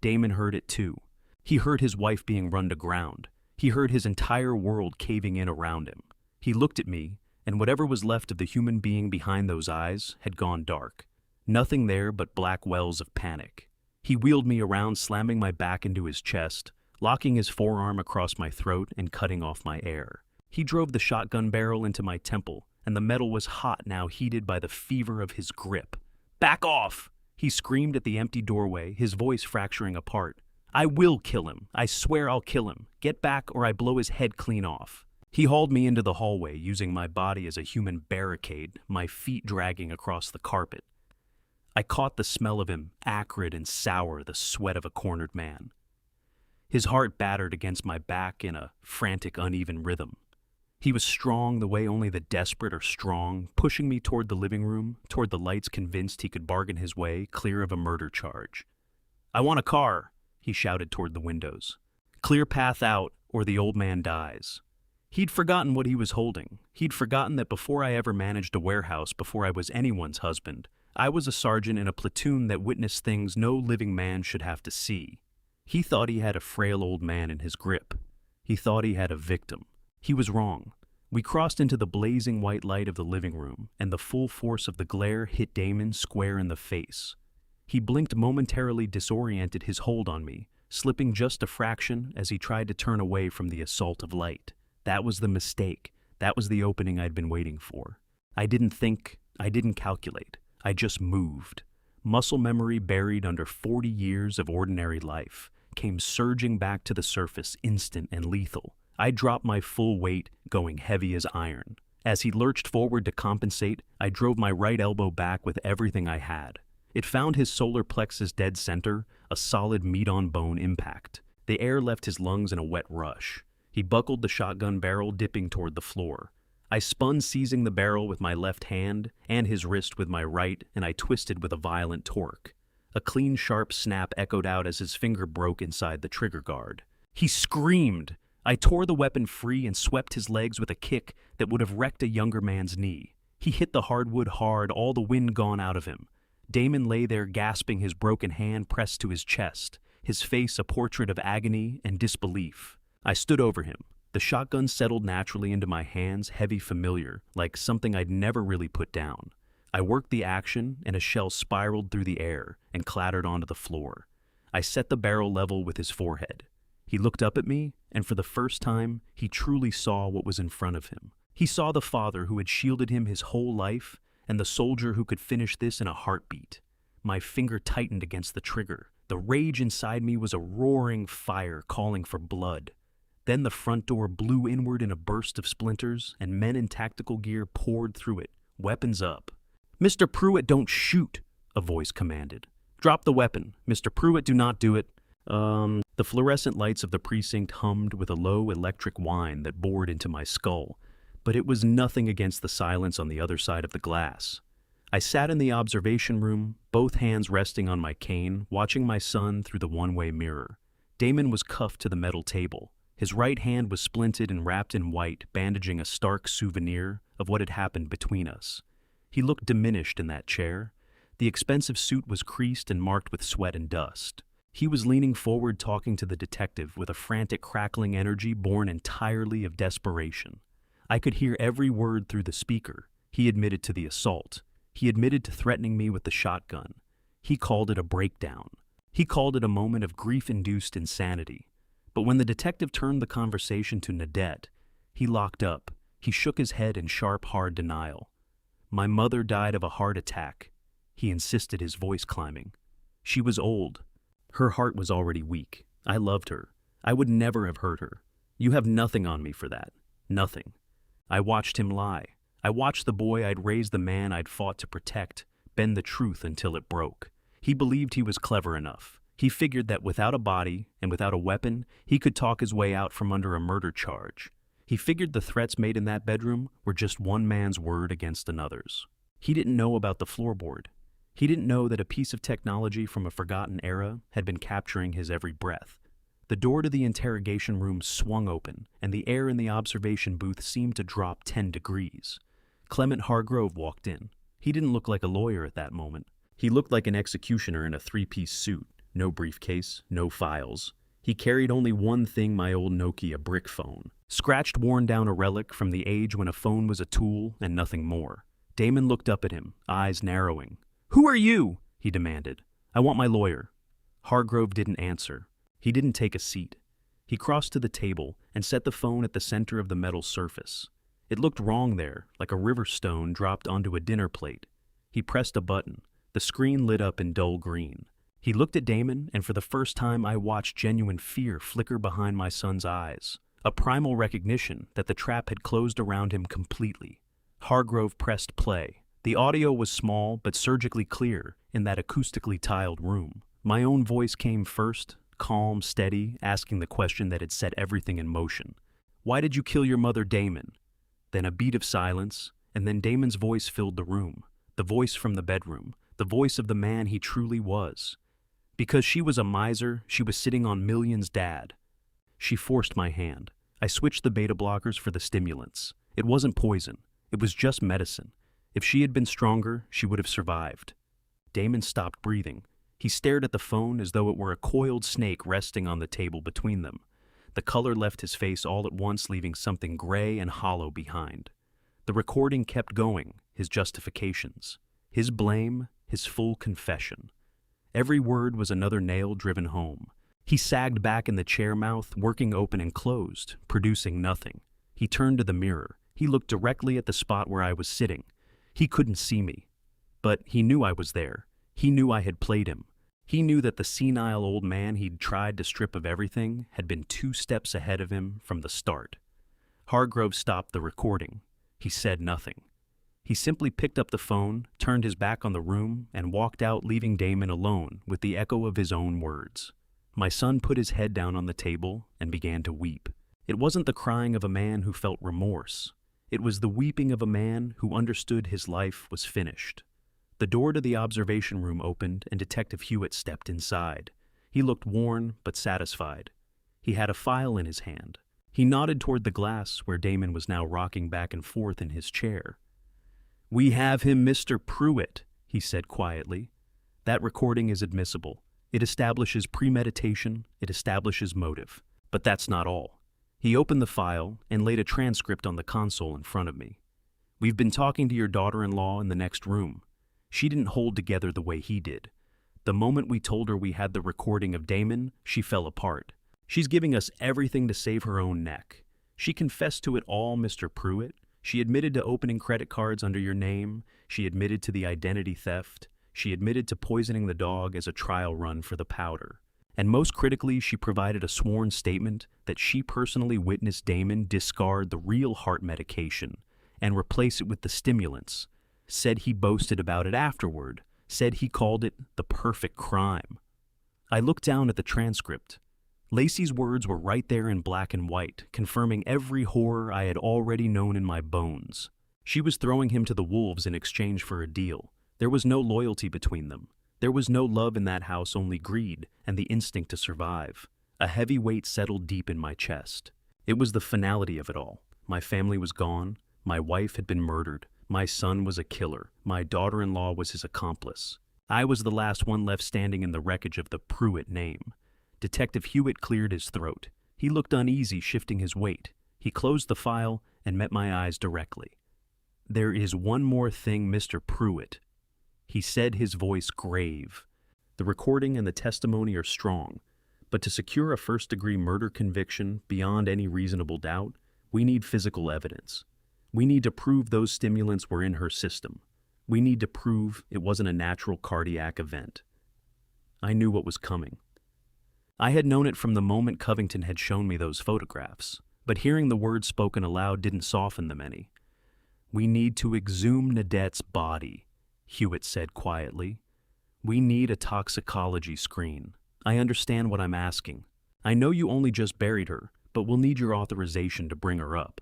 [SPEAKER 1] Damon heard it too. He heard his wife being run to ground. He heard his entire world caving in around him. He looked at me, and whatever was left of the human being behind those eyes had gone dark. Nothing there but black wells of panic. He wheeled me around, slamming my back into his chest, locking his forearm across my throat and cutting off my air. He drove the shotgun barrel into my temple, and the metal was hot now, heated by the fever of his grip. "Back off!" He screamed at the empty doorway, his voice fracturing apart. "I will kill him. I swear I'll kill him. Get back or I blow his head clean off." He hauled me into the hallway, using my body as a human barricade, my feet dragging across the carpet. I caught the smell of him, acrid and sour, the sweat of a cornered man. His heart battered against my back in a frantic, uneven rhythm. He was strong the way only the desperate are strong, pushing me toward the living room, toward the lights, convinced he could bargain his way clear of a murder charge. "I want a car," he shouted toward the windows. "Clear path out, or the old man dies." He'd forgotten what he was holding. He'd forgotten that before I ever managed a warehouse, before I was anyone's husband, I was a sergeant in a platoon that witnessed things no living man should have to see. He thought he had a frail old man in his grip. He thought he had a victim. He was wrong. We crossed into the blazing white light of the living room, and the full force of the glare hit Damon square in the face. He blinked, momentarily disoriented, his hold on me, slipping just a fraction as he tried to turn away from the assault of light. That was the mistake. That was the opening I'd been waiting for. I didn't think. I didn't calculate. I just moved. Muscle memory buried under 40 years of ordinary life came surging back to the surface, instant and lethal. I dropped my full weight, going heavy as iron. As he lurched forward to compensate, I drove my right elbow back with everything I had. It found his solar plexus dead center, a solid meat-on-bone impact. The air left his lungs in a wet rush. He buckled the shotgun barrel, dipping toward the floor. I spun, seizing the barrel with my left hand and his wrist with my right, and I twisted with a violent torque. A clean, sharp snap echoed out as his finger broke inside the trigger guard. He screamed. I tore the weapon free and swept his legs with a kick that would have wrecked a younger man's knee. He hit the hardwood hard, all the wind gone out of him. Damon lay there, gasping, his broken hand pressed to his chest, his face a portrait of agony and disbelief. I stood over him. The shotgun settled naturally into my hands, heavy, familiar, like something I'd never really put down. I worked the action, and a shell spiraled through the air and clattered onto the floor. I set the barrel level with his forehead. He looked up at me, and for the first time, he truly saw what was in front of him. He saw the father who had shielded him his whole life, and the soldier who could finish this in a heartbeat. My finger tightened against the trigger. The rage inside me was a roaring fire calling for blood. Then the front door blew inward in a burst of splinters, and men in tactical gear poured through it, weapons up. "Mr. Pruitt, don't shoot," a voice commanded. "Drop the weapon. Mr. Pruitt, do not do it." The fluorescent lights of the precinct hummed with a low electric whine that bored into my skull, but it was nothing against the silence on the other side of the glass. I sat in the observation room, both hands resting on my cane, watching my son through the one-way mirror. Damon was cuffed to the metal table. His right hand was splinted and wrapped in white, bandaging a stark souvenir of what had happened between us. He looked diminished in that chair. The expensive suit was creased and marked with sweat and dust. He was leaning forward, talking to the detective with a frantic, crackling energy born entirely of desperation. I could hear every word through the speaker. He admitted to the assault. He admitted to threatening me with the shotgun. He called it a breakdown. He called it a moment of grief-induced insanity. But when the detective turned the conversation to Nadette, he locked up. He shook his head in sharp, hard denial. "My mother died of a heart attack," he insisted, his voice climbing. "She was old. Her heart was already weak. I loved her. I would never have hurt her. You have nothing on me for that. Nothing." I watched him lie. I watched the boy I'd raised, the man I'd fought to protect, bend the truth until it broke. He believed he was clever enough. He figured that without a body and without a weapon, he could talk his way out from under a murder charge. He figured the threats made in that bedroom were just one man's word against another's. He didn't know about the floorboard. He didn't know that a piece of technology from a forgotten era had been capturing his every breath. The door to the interrogation room swung open, and the air in the observation booth seemed to drop 10 degrees. Clement Hargrove walked in. He didn't look like a lawyer at that moment. He looked like an executioner in a three-piece suit. No briefcase, no files. He carried only one thing, my old Nokia brick phone. Scratched, worn down, a relic from the age when a phone was a tool and nothing more. Damon looked up at him, eyes narrowing. "Who are you?" he demanded. "I want my lawyer." Hargrove didn't answer. He didn't take a seat. He crossed to the table and set the phone at the center of the metal surface. It looked wrong there, like a river stone dropped onto a dinner plate. He pressed a button. The screen lit up in dull green. He looked at Damon, and for the first time I watched genuine fear flicker behind my son's eyes. A primal recognition that the trap had closed around him completely. Hargrove pressed play. The audio was small but surgically clear in that acoustically tiled room. My own voice came first, calm, steady, asking the question that had set everything in motion. "Why did you kill your mother, Damon?" Then a beat of silence, and then Damon's voice filled the room. The voice from the bedroom. The voice of the man he truly was. Because she was a miser, she was sitting on millions, Dad. She forced my hand. I switched the beta blockers for the stimulants. It wasn't poison. It was just medicine. If she had been stronger, she would have survived. Damon stopped breathing. He stared at the phone as though it were a coiled snake resting on the table between them. The color left his face all at once, leaving something gray and hollow behind. The recording kept going, his justifications, his blame, his full confession. Every word was another nail driven home. He sagged back in the chair, mouth working open and closed, producing nothing. He turned to the mirror. He looked directly at the spot where I was sitting. He couldn't see me. But he knew I was there. He knew I had played him. He knew that the senile old man he'd tried to strip of everything had been 2 steps ahead of him from the start. Hargrove stopped the recording. He said nothing. He simply picked up the phone, turned his back on the room, and walked out, leaving Damon alone with the echo of his own words. My son put his head down on the table and began to weep. It wasn't the crying of a man who felt remorse. It was the weeping of a man who understood his life was finished. The door to the observation room opened and Detective Hewitt stepped inside. He looked worn but satisfied. He had a file in his hand. He nodded toward the glass where Damon was now rocking back and forth in his chair. "We have him, Mr. Pruitt," he said quietly. "That recording is admissible. It establishes premeditation, it establishes motive. But that's not all." He opened the file and laid a transcript on the console in front of me. "We've been talking to your daughter-in-law in the next room. She didn't hold together the way he did. The moment we told her we had the recording of Damon, she fell apart. She's giving us everything to save her own neck. She confessed to it all, Mr. Pruitt. She admitted to opening credit cards under your name. She admitted to the identity theft. She admitted to poisoning the dog as a trial run for the powder. And most critically, she provided a sworn statement that she personally witnessed Damon discard the real heart medication and replace it with the stimulants. Said he boasted about it afterward. Said he called it the perfect crime." I looked down at the transcript. Lacey's words were right there in black and white, confirming every horror I had already known in my bones. She was throwing him to the wolves in exchange for a deal. There was no loyalty between them. There was no love in that house, only greed and the instinct to survive. A heavy weight settled deep in my chest. It was the finality of it all. My family was gone. My wife had been murdered. My son was a killer. My daughter-in-law was his accomplice. I was the last one left standing in the wreckage of the Pruitt name. Detective Hewitt cleared his throat. He looked uneasy, shifting his weight. He closed the file and met my eyes directly. "There is one more thing, Mr. Pruitt," he said, his voice grave. "The recording and the testimony are strong, but to secure a first-degree murder conviction beyond any reasonable doubt, we need physical evidence. We need to prove those stimulants were in her system. We need to prove it wasn't a natural cardiac event." I knew what was coming. I had known it from the moment Covington had shown me those photographs, but hearing the words spoken aloud didn't soften them any. "We need to exhume Nadette's body," Hewitt said quietly. "We need a toxicology screen. I understand what I'm asking. I know you only just buried her, but we'll need your authorization to bring her up."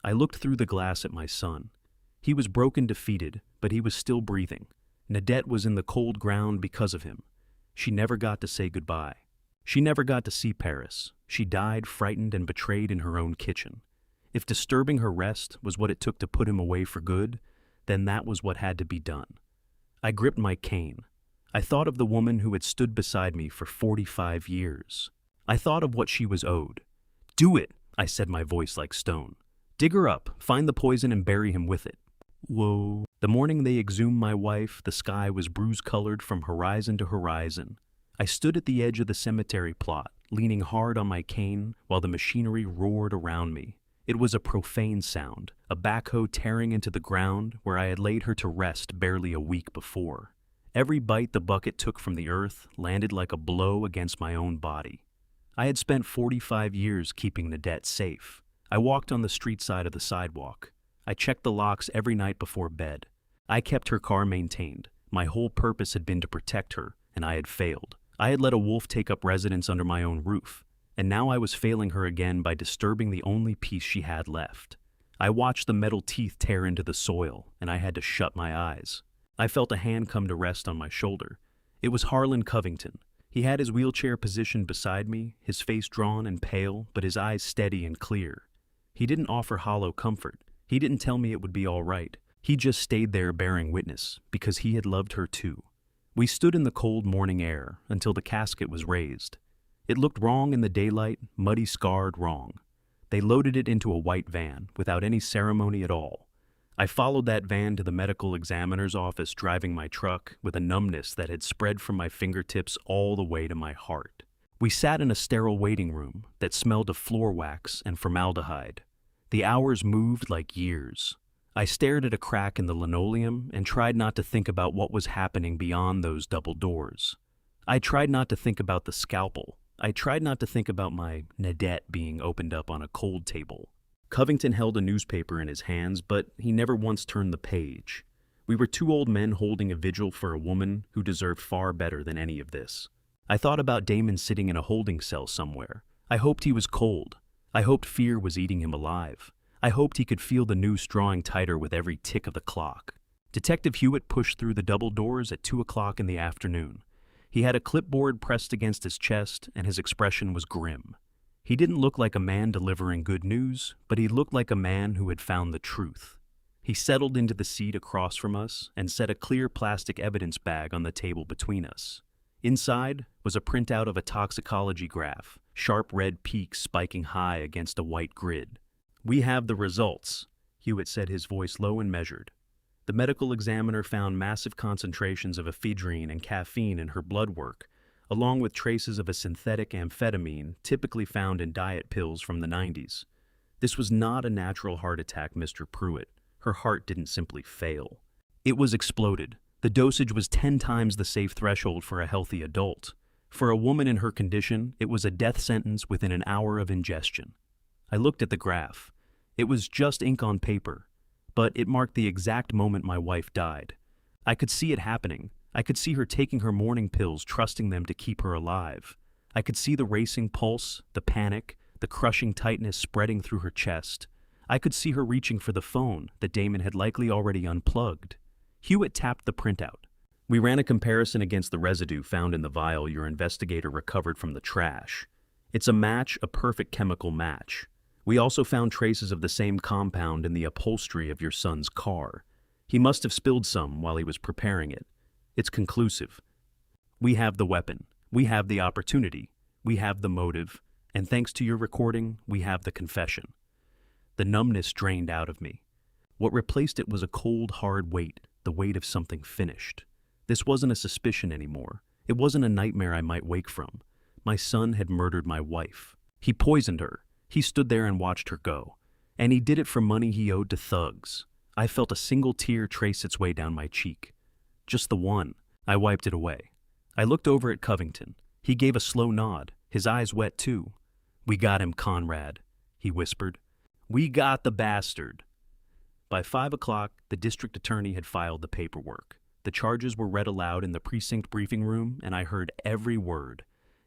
[SPEAKER 1] I looked through the glass at my son. He was broken, defeated, but he was still breathing. Nadette was in the cold ground because of him. She never got to say goodbye. She never got to see Paris. She died frightened and betrayed in her own kitchen. If disturbing her rest was what it took to put him away for good, then that was what had to be done. I gripped my cane. I thought of the woman who had stood beside me for 45 years. I thought of what she was owed. "Do it," I said, my voice like stone. "Dig her up, find the poison and bury him with it." Whoa. The morning they exhumed my wife, the sky was bruise-colored from horizon to horizon. I stood at the edge of the cemetery plot, leaning hard on my cane while the machinery roared around me. It was a profane sound, a backhoe tearing into the ground where I had laid her to rest barely a week before. Every bite the bucket took from the earth landed like a blow against my own body. I had spent 45 years keeping the debt safe. I walked on the street side of the sidewalk. I checked the locks every night before bed. I kept her car maintained. My whole purpose had been to protect her, and I had failed. I had let a wolf take up residence under my own roof, and now I was failing her again by disturbing the only piece she had left. I watched the metal teeth tear into the soil, and I had to shut my eyes. I felt a hand come to rest on my shoulder. It was Harlan Covington. He had his wheelchair positioned beside me, his face drawn and pale, but his eyes steady and clear. He didn't offer hollow comfort. He didn't tell me it would be all right. He just stayed there bearing witness, because he had loved her too. We stood in the cold morning air until the casket was raised. It looked wrong in the daylight, muddy, scarred wrong. They loaded it into a white van, without any ceremony at all. I followed that van to the medical examiner's office, driving my truck with a numbness that had spread from my fingertips all the way to my heart. We sat in a sterile waiting room that smelled of floor wax and formaldehyde. The hours moved like years. I stared at a crack in the linoleum and tried not to think about what was happening beyond those double doors. I tried not to think about the scalpel. I tried not to think about my Nadette being opened up on a cold table. Covington held a newspaper in his hands, but he never once turned the page. We were two old men holding a vigil for a woman who deserved far better than any of this. I thought about Damon sitting in a holding cell somewhere. I hoped he was cold. I hoped fear was eating him alive. I hoped he could feel the noose drawing tighter with every tick of the clock. Detective Hewitt pushed through the double doors at 2 o'clock in the afternoon. He had a clipboard pressed against his chest, and his expression was grim. He didn't look like a man delivering good news, but he looked like a man who had found the truth. He settled into the seat across from us and set a clear plastic evidence bag on the table between us. Inside was a printout of a toxicology graph, sharp red peaks spiking high against a white grid. "We have the results," Hewitt said, his voice low and measured. The medical examiner found massive concentrations of ephedrine and caffeine in her blood work, along with traces of a synthetic amphetamine typically found in diet pills from the 90s. This was not a natural heart attack, Mr. Pruitt. Her heart didn't simply fail. It was exploded. The dosage was 10 times the safe threshold for a healthy adult. For a woman in her condition, it was a death sentence within an hour of ingestion. I looked at the graph. It was just ink on paper, but it marked the exact moment my wife died. I could see it happening. I could see her taking her morning pills, trusting them to keep her alive. I could see the racing pulse, the panic, the crushing tightness spreading through her chest. I could see her reaching for the phone that Damon had likely already unplugged. Hewitt tapped the printout. "We ran a comparison against the residue found in the vial your investigator recovered from the trash. It's a match, a perfect chemical match. We also found traces of the same compound in the upholstery of your son's car. He must have spilled some while he was preparing it. It's conclusive. We have the weapon. We have the opportunity. We have the motive. And thanks to your recording, we have the confession." The numbness drained out of me. What replaced it was a cold, hard weight, the weight of something finished. This wasn't a suspicion anymore. It wasn't a nightmare I might wake from. My son had murdered my wife. He poisoned her. He stood there and watched her go. And he did it for money he owed to thugs. I felt a single tear trace its way down my cheek. Just the one. I wiped it away. I looked over at Covington. He gave a slow nod, his eyes wet too. "We got him, Conrad," he whispered. "We got the bastard." By 5 o'clock, the district attorney had filed the paperwork. The charges were read aloud in the precinct briefing room, and I heard every word.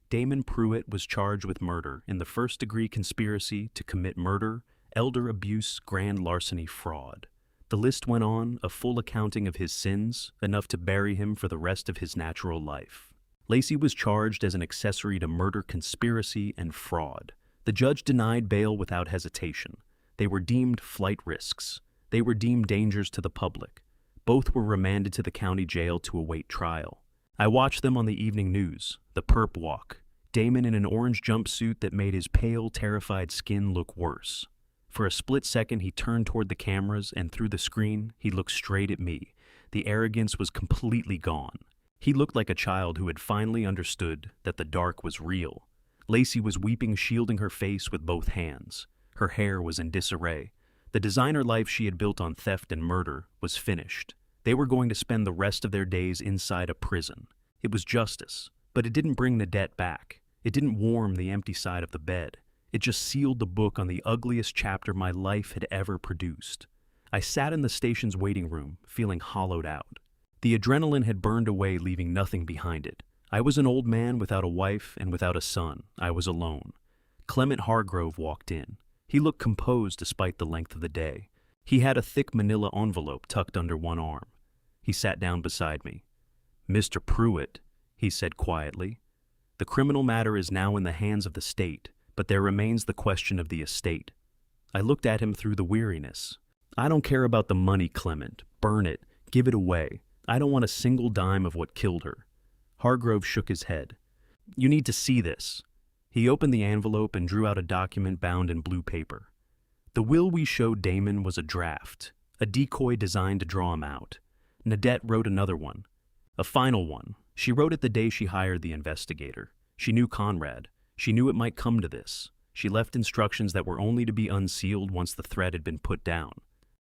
[SPEAKER 1] Damon Pruitt was charged with murder in the first-degree conspiracy to commit murder, elder abuse, grand larceny, fraud. The list went on, a full accounting of his sins, enough to bury him for the rest of his natural life. Lacey was charged as an accessory to murder conspiracy and fraud. The judge denied bail without hesitation. They were deemed flight risks. They were deemed dangers to the public. Both were remanded to the county jail to await trial. I watched them on the evening news, the perp walk. Damon in an orange jumpsuit that made his pale, terrified skin look worse. For a split second, he turned toward the cameras, and through the screen, he looked straight at me. The arrogance was completely gone. He looked like a child who had finally understood that the dark was real. Lacey was weeping, shielding her face with both hands. Her hair was in disarray. The designer life she had built on theft and murder was finished. They were going to spend the rest of their days inside a prison. It was justice, but it didn't bring Nadette back. It didn't warm the empty side of the bed. It just sealed the book on the ugliest chapter my life had ever produced. I sat in the station's waiting room, feeling hollowed out. The adrenaline had burned away, leaving nothing behind it. I was an old man without a wife and without a son. I was alone. Clement Hargrove walked in. He looked composed despite the length of the day. He had a thick manila envelope tucked under one arm. He sat down beside me. "Mr. Pruitt," he said quietly, "the criminal matter is now in the hands of the state, but there remains the question of the estate." I looked at him through the weariness. "I don't care about the money, Clement. Burn it. Give it away. I don't want a single dime of what killed her." Hargrove shook his head. "You need to see this." He opened the envelope and drew out a document bound in blue paper. The will we showed Damon was a draft, a decoy designed to draw him out. Nadette wrote another one, a final one. She wrote it the day she hired the investigator. She knew Conrad. She knew it might come to this. She left instructions that were only to be unsealed once the threat had been put down.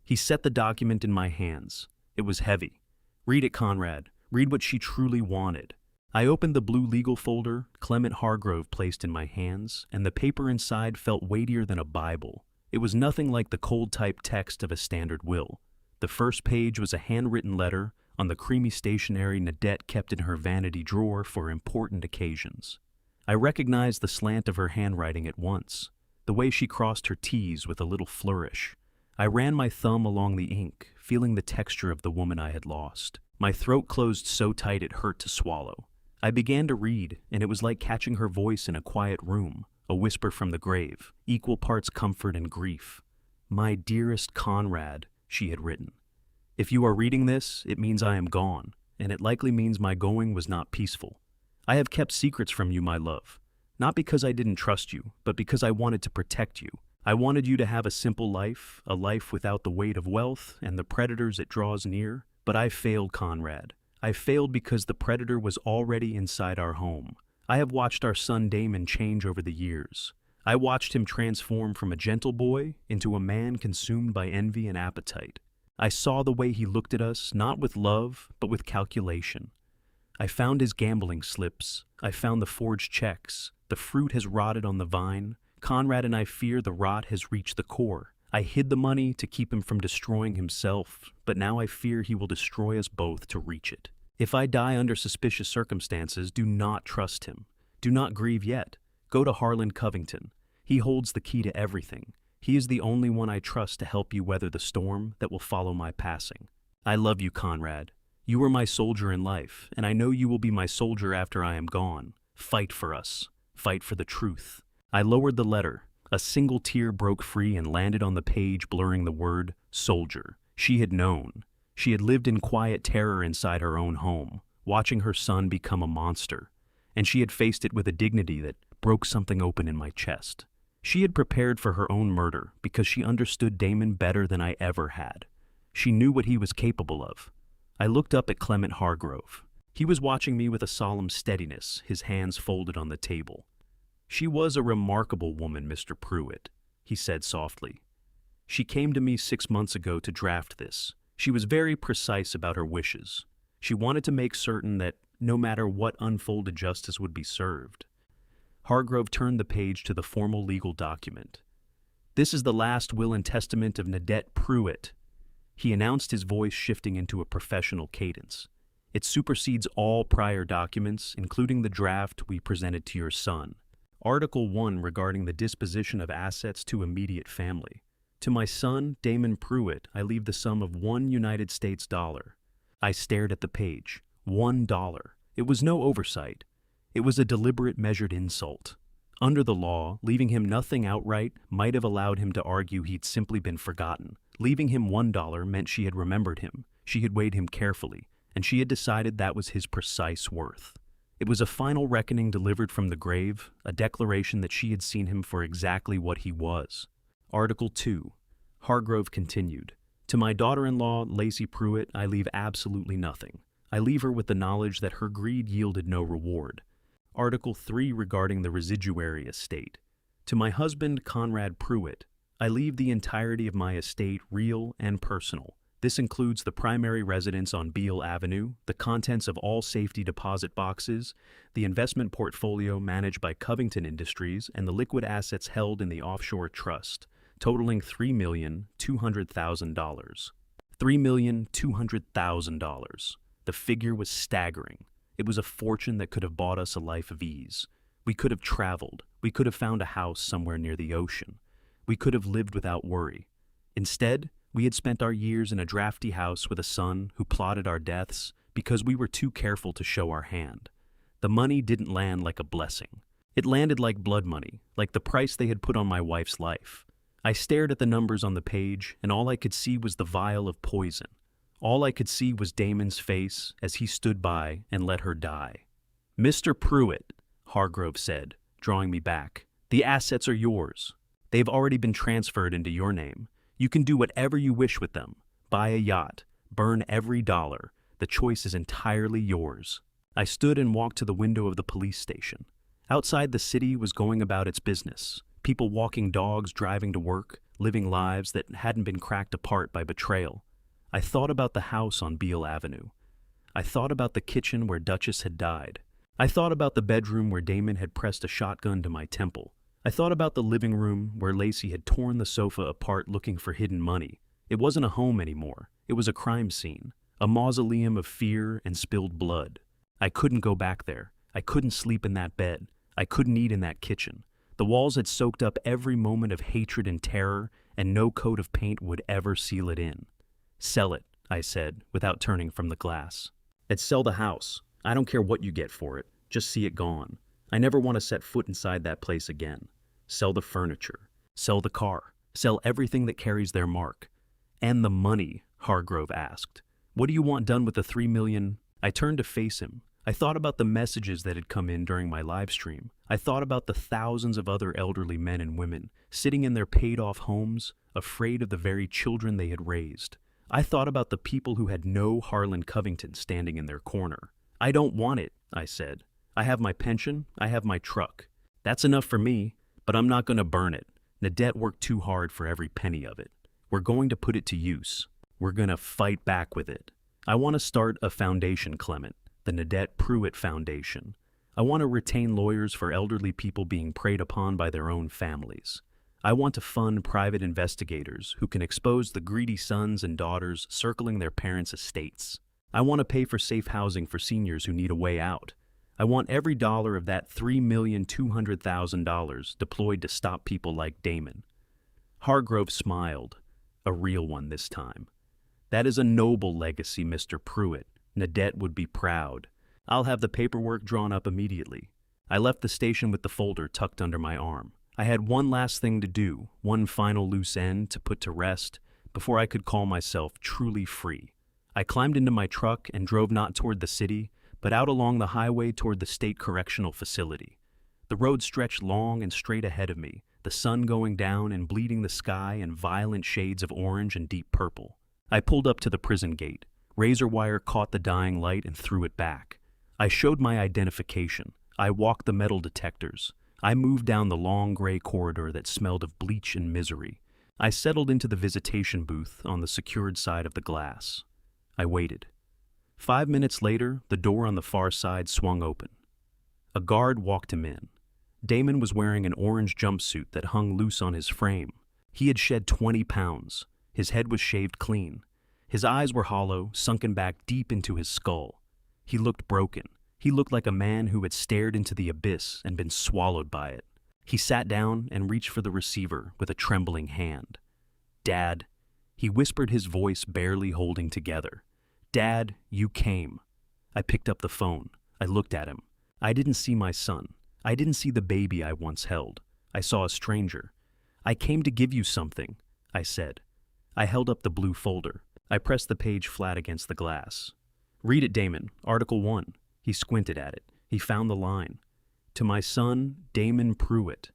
[SPEAKER 1] He set the document in my hands. It was heavy. "Read it, Conrad. Read what she truly wanted." I opened the blue legal folder Clement Hargrove placed in my hands, and the paper inside felt weightier than a Bible. It was nothing like the cold-type text of a standard will. The first page was a handwritten letter on the creamy stationery Nadette kept in her vanity drawer for important occasions. I recognized the slant of her handwriting at once, the way she crossed her T's with a little flourish. I ran my thumb along the ink, feeling the texture of the woman I had lost. My throat closed so tight it hurt to swallow. I began to read, and it was like catching her voice in a quiet room, a whisper from the grave, equal parts comfort and grief. "My dearest Conrad," she had written. "If you are reading this, it means I am gone, and it likely means my going was not peaceful. I have kept secrets from you, my love, not because I didn't trust you, but because I wanted to protect you. I wanted you to have a simple life, a life without the weight of wealth and the predators it draws near, but I failed, Conrad. I failed because the predator was already inside our home. I have watched our son Damon change over the years. I watched him transform from a gentle boy into a man consumed by envy and appetite. I saw the way he looked at us, not with love, but with calculation. I found his gambling slips. I found the forged checks. The fruit has rotted on the vine. Conrad and I fear the rot has reached the core. I hid the money to keep him from destroying himself, but now I fear he will destroy us both to reach it. If I die under suspicious circumstances, do not trust him. Do not grieve yet. Go to Harlan Covington. He holds the key to everything. He is the only one I trust to help you weather the storm that will follow my passing. I love you, Conrad. You were my soldier in life, and I know you will be my soldier after I am gone. Fight for us. Fight for the truth." I lowered the letter. A single tear broke free and landed on the page, blurring the word soldier. She had known. She had lived in quiet terror inside her own home, watching her son become a monster, and she had faced it with a dignity that broke something open in my chest. She had prepared for her own murder because she understood Damon better than I ever had. She knew what he was capable of. I looked up at Clement Hargrove. He was watching me with a solemn steadiness, his hands folded on the table. "She was a remarkable woman, Mr. Pruitt," he said softly. "She came to me 6 months ago to draft this. She was very precise about her wishes. She wanted to make certain that no matter what unfolded, justice would be served." Hargrove turned the page to the formal legal document. "This is the last will and testament of Nadette Pruitt," he announced, his voice shifting into a professional cadence. "It supersedes all prior documents, including the draft we presented to your son. Article 1 regarding the disposition of assets to immediate family. To my son, Damon Pruitt, I leave the sum of $1 US. I stared at the page. $1. It was no oversight. It was a deliberate, measured insult. Under the law, leaving him nothing outright might have allowed him to argue he'd simply been forgotten. Leaving him $1 meant she had remembered him, she had weighed him carefully, and she had decided that was his precise worth. It was a final reckoning delivered from the grave, a declaration that she had seen him for exactly what he was. Article 2. Hargrove continued. To my daughter-in-law, Lacey Pruitt, I leave absolutely nothing. I leave her with the knowledge that her greed yielded no reward. Article 3 regarding the residuary estate. To my husband, Conrad Pruitt, I leave the entirety of my estate, real and personal. This includes the primary residence on Beale Avenue, the contents of all safety deposit boxes, the investment portfolio managed by Covington Industries, and the liquid assets held in the offshore trust, totaling $3,200,000. $3,200,000. The figure was staggering. It was a fortune that could have bought us a life of ease. We could have traveled. We could have found a house somewhere near the ocean. We could have lived without worry. Instead, we had spent our years in a drafty house with a son who plotted our deaths because we were too careful to show our hand. The money didn't land like a blessing. It landed like blood money, like the price they had put on my wife's life. I stared at the numbers on the page, and all I could see was the vial of poison. All I could see was Damon's face as he stood by and let her die. "Mr. Pruitt," Hargrove said, drawing me back, "the assets are yours. They've already been transferred into your name. You can do whatever you wish with them. Buy a yacht. Burn every dollar. The choice is entirely yours." I stood and walked to the window of the police station. Outside, the city was going about its business. People walking dogs, driving to work, living lives that hadn't been cracked apart by betrayal. I thought about the house on Beale Avenue. I thought about the kitchen where Duchess had died. I thought about the bedroom where Damon had pressed a shotgun to my temple. I thought about the living room where Lacey had torn the sofa apart looking for hidden money. It wasn't a home anymore. It was a crime scene, a mausoleum of fear and spilled blood. I couldn't go back there. I couldn't sleep in that bed. I couldn't eat in that kitchen. The walls had soaked up every moment of hatred and terror, and no coat of paint would ever seal it in. "Sell it," I said, without turning from the glass. "And sell the house. I don't care what you get for it. Just see it gone. I never want to set foot inside that place again. Sell the furniture. Sell the car. Sell everything that carries their mark." "And the money?" Hargrove asked. "What do you want done with the $3 million?" I turned to face him. I thought about the messages that had come in during my live stream. I thought about the thousands of other elderly men and women sitting in their paid-off homes, afraid of the very children they had raised. I thought about the people who had no Harlan Covington standing in their corner. "I don't want it," I said. "I have my pension, I have my truck. That's enough for me, but I'm not going to burn it. Nadette worked too hard for every penny of it. We're going to put it to use. We're going to fight back with it. I want to start a foundation, Clement, the Nadette Pruitt Foundation. I want to retain lawyers for elderly people being preyed upon by their own families. I want to fund private investigators who can expose the greedy sons and daughters circling their parents' estates. I want to pay for safe housing for seniors who need a way out. I want every dollar of that $3,200,000 deployed to stop people like Damon." Hargrove smiled, a real one this time. "That is a noble legacy, Mr. Pruitt. Nadette would be proud. I'll have the paperwork drawn up immediately." I left the station with the folder tucked under my arm. I had one last thing to do, one final loose end to put to rest, before I could call myself truly free. I climbed into my truck and drove not toward the city, but out along the highway toward the state correctional facility. The road stretched long and straight ahead of me, the sun going down and bleeding the sky in violent shades of orange and deep purple. I pulled up to the prison gate. Razor wire caught the dying light and threw it back. I showed my identification. I walked the metal detectors. I moved down the long gray corridor that smelled of bleach and misery. I settled into the visitation booth on the secured side of the glass. I waited. 5 minutes later, the door on the far side swung open. A guard walked him in. Damon was wearing an orange jumpsuit that hung loose on his frame. He had shed 20 pounds. His head was shaved clean. His eyes were hollow, sunken back deep into his skull. He looked broken. He looked like a man who had stared into the abyss and been swallowed by it. He sat down and reached for the receiver with a trembling hand. "Dad," he whispered, his voice barely holding together. "Dad, you came." I picked up the phone. I looked at him. I didn't see my son. I didn't see the baby I once held. I saw a stranger. "I came to give you something," I said. I held up the blue folder. I pressed the page flat against the glass. "Read it, Damon. Article 1. He squinted at it. He found the line. To my son, Damon Pruitt,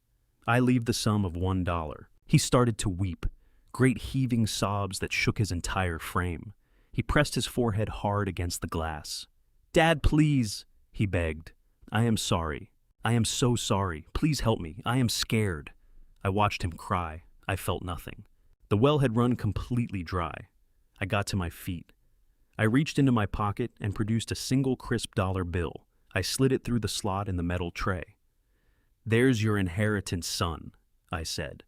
[SPEAKER 1] I leave the sum of $1. He started to weep, great heaving sobs that shook his entire frame. He pressed his forehead hard against the glass. Dad, please, he begged. I am sorry. I am so sorry. Please help me. I am scared. I watched him cry. I felt nothing. The well had run completely dry. I got to my feet. I reached into my pocket and produced a single crisp dollar bill. I slid it through the slot in the metal tray. There's your inheritance, son, I said.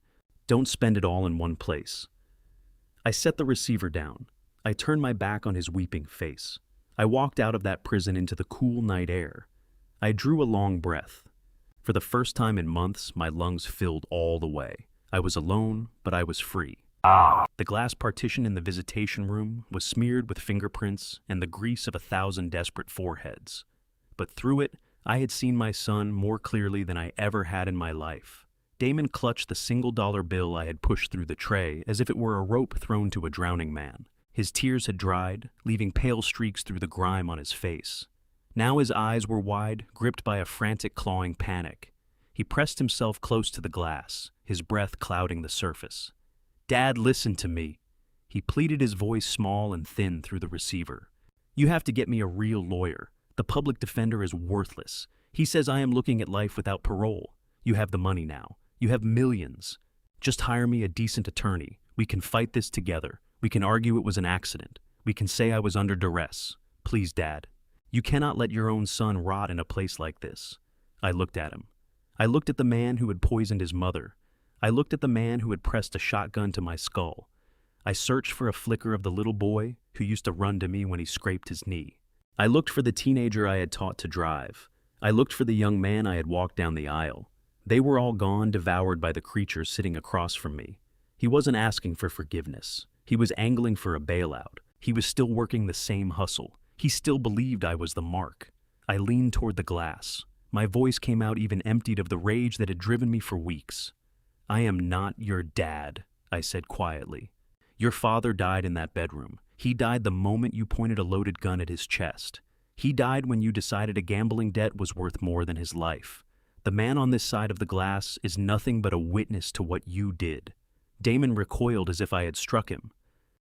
[SPEAKER 1] Don't spend it all in one place. I set the receiver down. I turned my back on his weeping face. I walked out of that prison into the cool night air. I drew a long breath. For the first time in months, my lungs filled all the way. I was alone, but I was free. The glass partition in the visitation room was smeared with fingerprints and the grease of 1,000 desperate foreheads. But through it, I had seen my son more clearly than I ever had in my life. Damon clutched the single dollar bill I had pushed through the tray as if it were a rope thrown to a drowning man. His tears had dried, leaving pale streaks through the grime on his face. Now his eyes were wide, gripped by a frantic clawing panic. He pressed himself close to the glass, his breath clouding the surface. Dad, listen to me. He pleaded, his voice small and thin through the receiver. You have to get me a real lawyer. The public defender is worthless. He says I am looking at life without parole. You have the money now. You have millions. Just hire me a decent attorney. We can fight this together. We can argue it was an accident. We can say I was under duress. Please, Dad. You cannot let your own son rot in a place like this. I looked at him. I looked at the man who had poisoned his mother. I looked at the man who had pressed a shotgun to my skull. I searched for a flicker of the little boy who used to run to me when he scraped his knee. I looked for the teenager I had taught to drive. I looked for the young man I had walked down the aisle. They were all gone, devoured by the creature sitting across from me. He wasn't asking for forgiveness. He was angling for a bailout. He was still working the same hustle. He still believed I was the mark. I leaned toward the glass. My voice came out even emptied of the rage that had driven me for weeks. I am not your dad, I said quietly. Your father died in that bedroom. He died the moment you pointed a loaded gun at his chest. He died when you decided a gambling debt was worth more than his life. The man on this side of the glass is nothing but a witness to what you did. Damon recoiled as if I had struck him.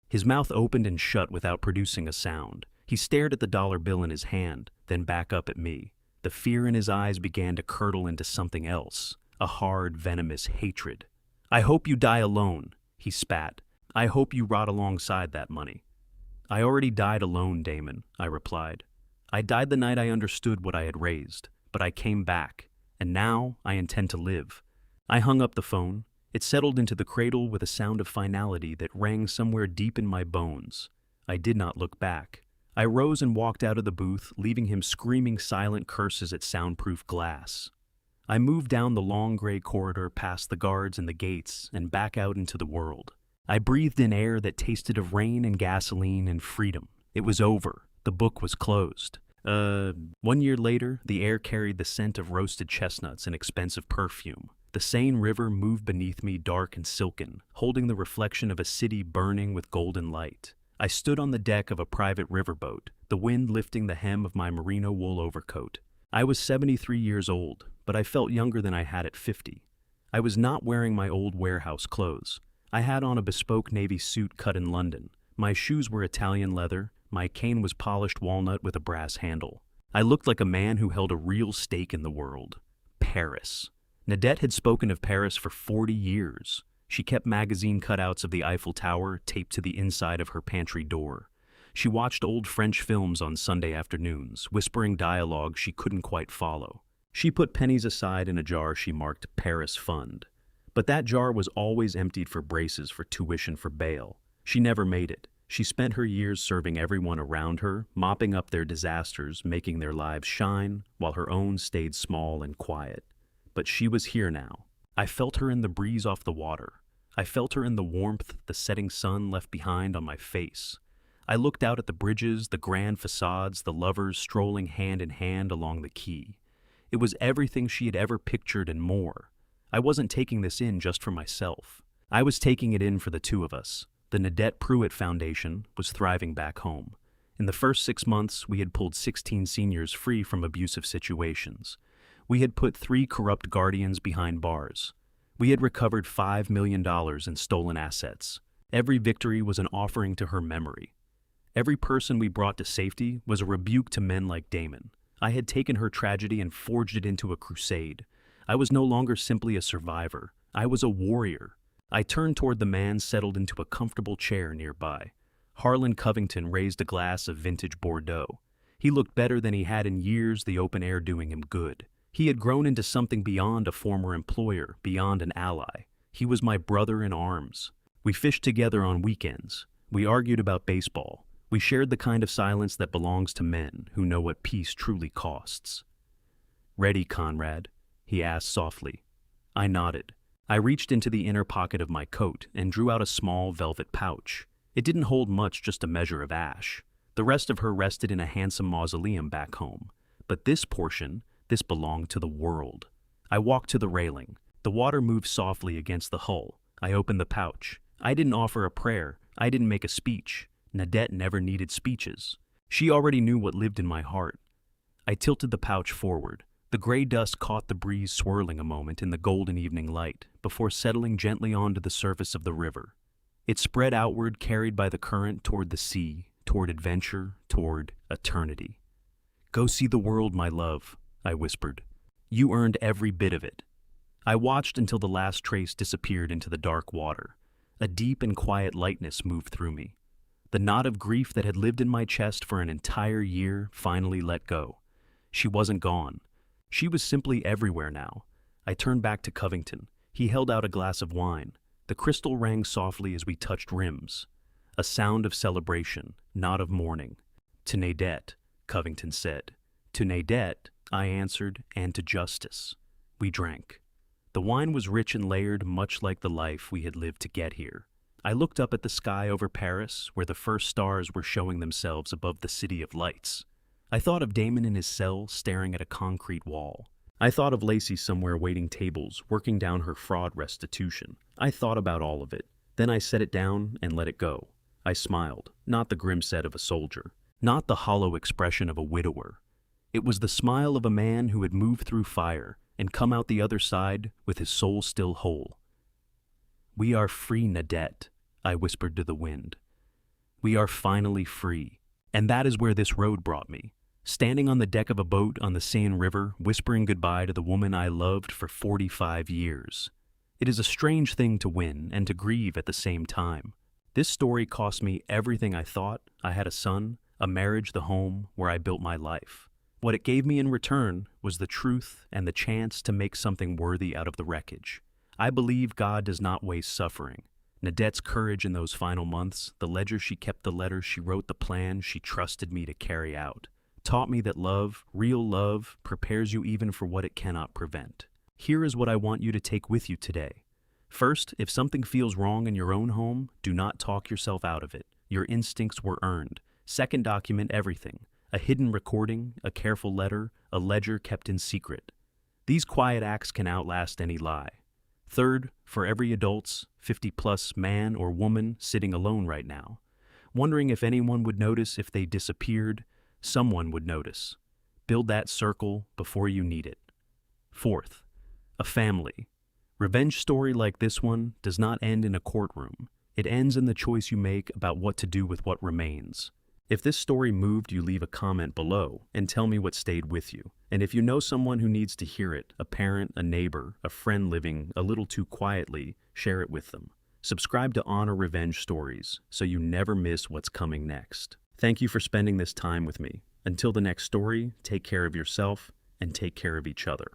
[SPEAKER 1] His mouth opened and shut without producing a sound. He stared at the dollar bill in his hand, then back up at me. The fear in his eyes began to curdle into something else, a hard, venomous hatred. I hope you die alone, he spat. I hope you rot alongside that money. I already died alone, Damon, I replied. I died the night I understood what I had raised, but I came back, and now I intend to live. I hung up the phone. It settled into the cradle with a sound of finality that rang somewhere deep in my bones. I did not look back. I rose and walked out of the booth, leaving him screaming silent curses at soundproof glass. I moved down the long gray corridor past the guards and the gates and back out into the world. I breathed in air that tasted of rain and gasoline and freedom. It was over. The book was closed. 1 year later, the air carried the scent of roasted chestnuts and expensive perfume. The Seine River moved beneath me, dark and silken, holding the reflection of a city burning with golden light. I stood on the deck of a private riverboat, the wind lifting the hem of my merino wool overcoat. I was 73 years old, but I felt younger than I had at 50. I was not wearing my old warehouse clothes. I had on a bespoke navy suit cut in London. My shoes were Italian leather. My cane was polished walnut with a brass handle. I looked like a man who held a real stake in the world. Paris. Nadette had spoken of Paris for 40 years. She kept magazine cutouts of the Eiffel Tower taped to the inside of her pantry door. She watched old French films on Sunday afternoons, whispering dialogue she couldn't quite follow. She put pennies aside in a jar she marked Paris Fund. But that jar was always emptied for braces for tuition for bail. She never made it. She spent her years serving everyone around her, mopping up their disasters, making their lives shine, while her own stayed small and quiet. But she was here now. I felt her in the breeze off the water. I felt her in the warmth the setting sun left behind on my face. I looked out at the bridges, the grand facades, the lovers strolling hand in hand along the quay. It was everything she had ever pictured and more. I wasn't taking this in just for myself. I was taking it in for the two of us. The Nadette Pruitt Foundation was thriving back home. In the first 6 months, we had pulled 16 seniors free from abusive situations. We had put 3 corrupt guardians behind bars. We had recovered $5 million in stolen assets. Every victory was an offering to her memory. Every person we brought to safety was a rebuke to men like Damon. I had taken her tragedy and forged it into a crusade. I was no longer simply a survivor. I was a warrior. I turned toward the man settled into a comfortable chair nearby. Harlan Covington raised a glass of vintage Bordeaux. He looked better than he had in years, the open air doing him good. He had grown into something beyond a former employer, beyond an ally. He was my brother in arms. We fished together on weekends. We argued about baseball. We shared the kind of silence that belongs to men who know what peace truly costs. "Ready, Conrad?" he asked softly. I nodded. I reached into the inner pocket of my coat and drew out a small velvet pouch. It didn't hold much, just a measure of ash. The rest of her rested in a handsome mausoleum back home. But this portion, this belonged to the world. I walked to the railing. The water moved softly against the hull. I opened the pouch. I didn't offer a prayer. I didn't make a speech. Nadette never needed speeches. She already knew what lived in my heart. I tilted the pouch forward. The gray dust caught the breeze swirling a moment in the golden evening light before settling gently onto the surface of the river. It spread outward, carried by the current toward the sea, toward adventure, toward eternity. "Go see the world, my love," I whispered. "You earned every bit of it." I watched until the last trace disappeared into the dark water. A deep and quiet lightness moved through me. The knot of grief that had lived in my chest for an entire year finally let go. She wasn't gone. She was simply everywhere now. I turned back to Covington. He held out a glass of wine. The crystal rang softly as we touched rims. A sound of celebration, not of mourning. "To Nadette," Covington said. "To Nadette," I answered, "and to justice." We drank. The wine was rich and layered, much like the life we had lived to get here. I looked up at the sky over Paris, where the first stars were showing themselves above the city of lights. I thought of Damon in his cell, staring at a concrete wall. I thought of Lacey somewhere waiting tables, working down her fraud restitution. I thought about all of it. Then I set it down and let it go. I smiled, not the grim set of a soldier, not the hollow expression of a widower. It was the smile of a man who had moved through fire and come out the other side with his soul still whole. "We are free, Nadette," I whispered to the wind. "We are finally free." And that is where this road brought me. Standing on the deck of a boat on the Seine River, whispering goodbye to the woman I loved for 45 years. It is a strange thing to win and to grieve at the same time. This story cost me everything I thought. I had a son, a marriage, the home where I built my life. What it gave me in return was the truth and the chance to make something worthy out of the wreckage. I believe God does not waste suffering. Nadette's courage in those final months, the ledger she kept, the letters she wrote, the plan she trusted me to carry out, taught me that love, real love, prepares you even for what it cannot prevent. Here is what I want you to take with you today. First, if something feels wrong in your own home, do not talk yourself out of it. Your instincts were earned. Second, document everything. A hidden recording, a careful letter, a ledger kept in secret. These quiet acts can outlast any lie. Third, for every adult's 50-plus man or woman sitting alone right now, wondering if anyone would notice if they disappeared, someone would notice. Build that circle before you need it. Fourth, a family. Revenge story like this one does not end in a courtroom. It ends in the choice you make about what to do with what remains. If this story moved you, leave a comment below and tell me what stayed with you. And if you know someone who needs to hear it, a parent, a neighbor, a friend living a little too quietly, share it with them. Subscribe to Honor Revenge Stories so you never miss what's coming next. Thank you for spending this time with me. Until the next story, take care of yourself and take care of each other.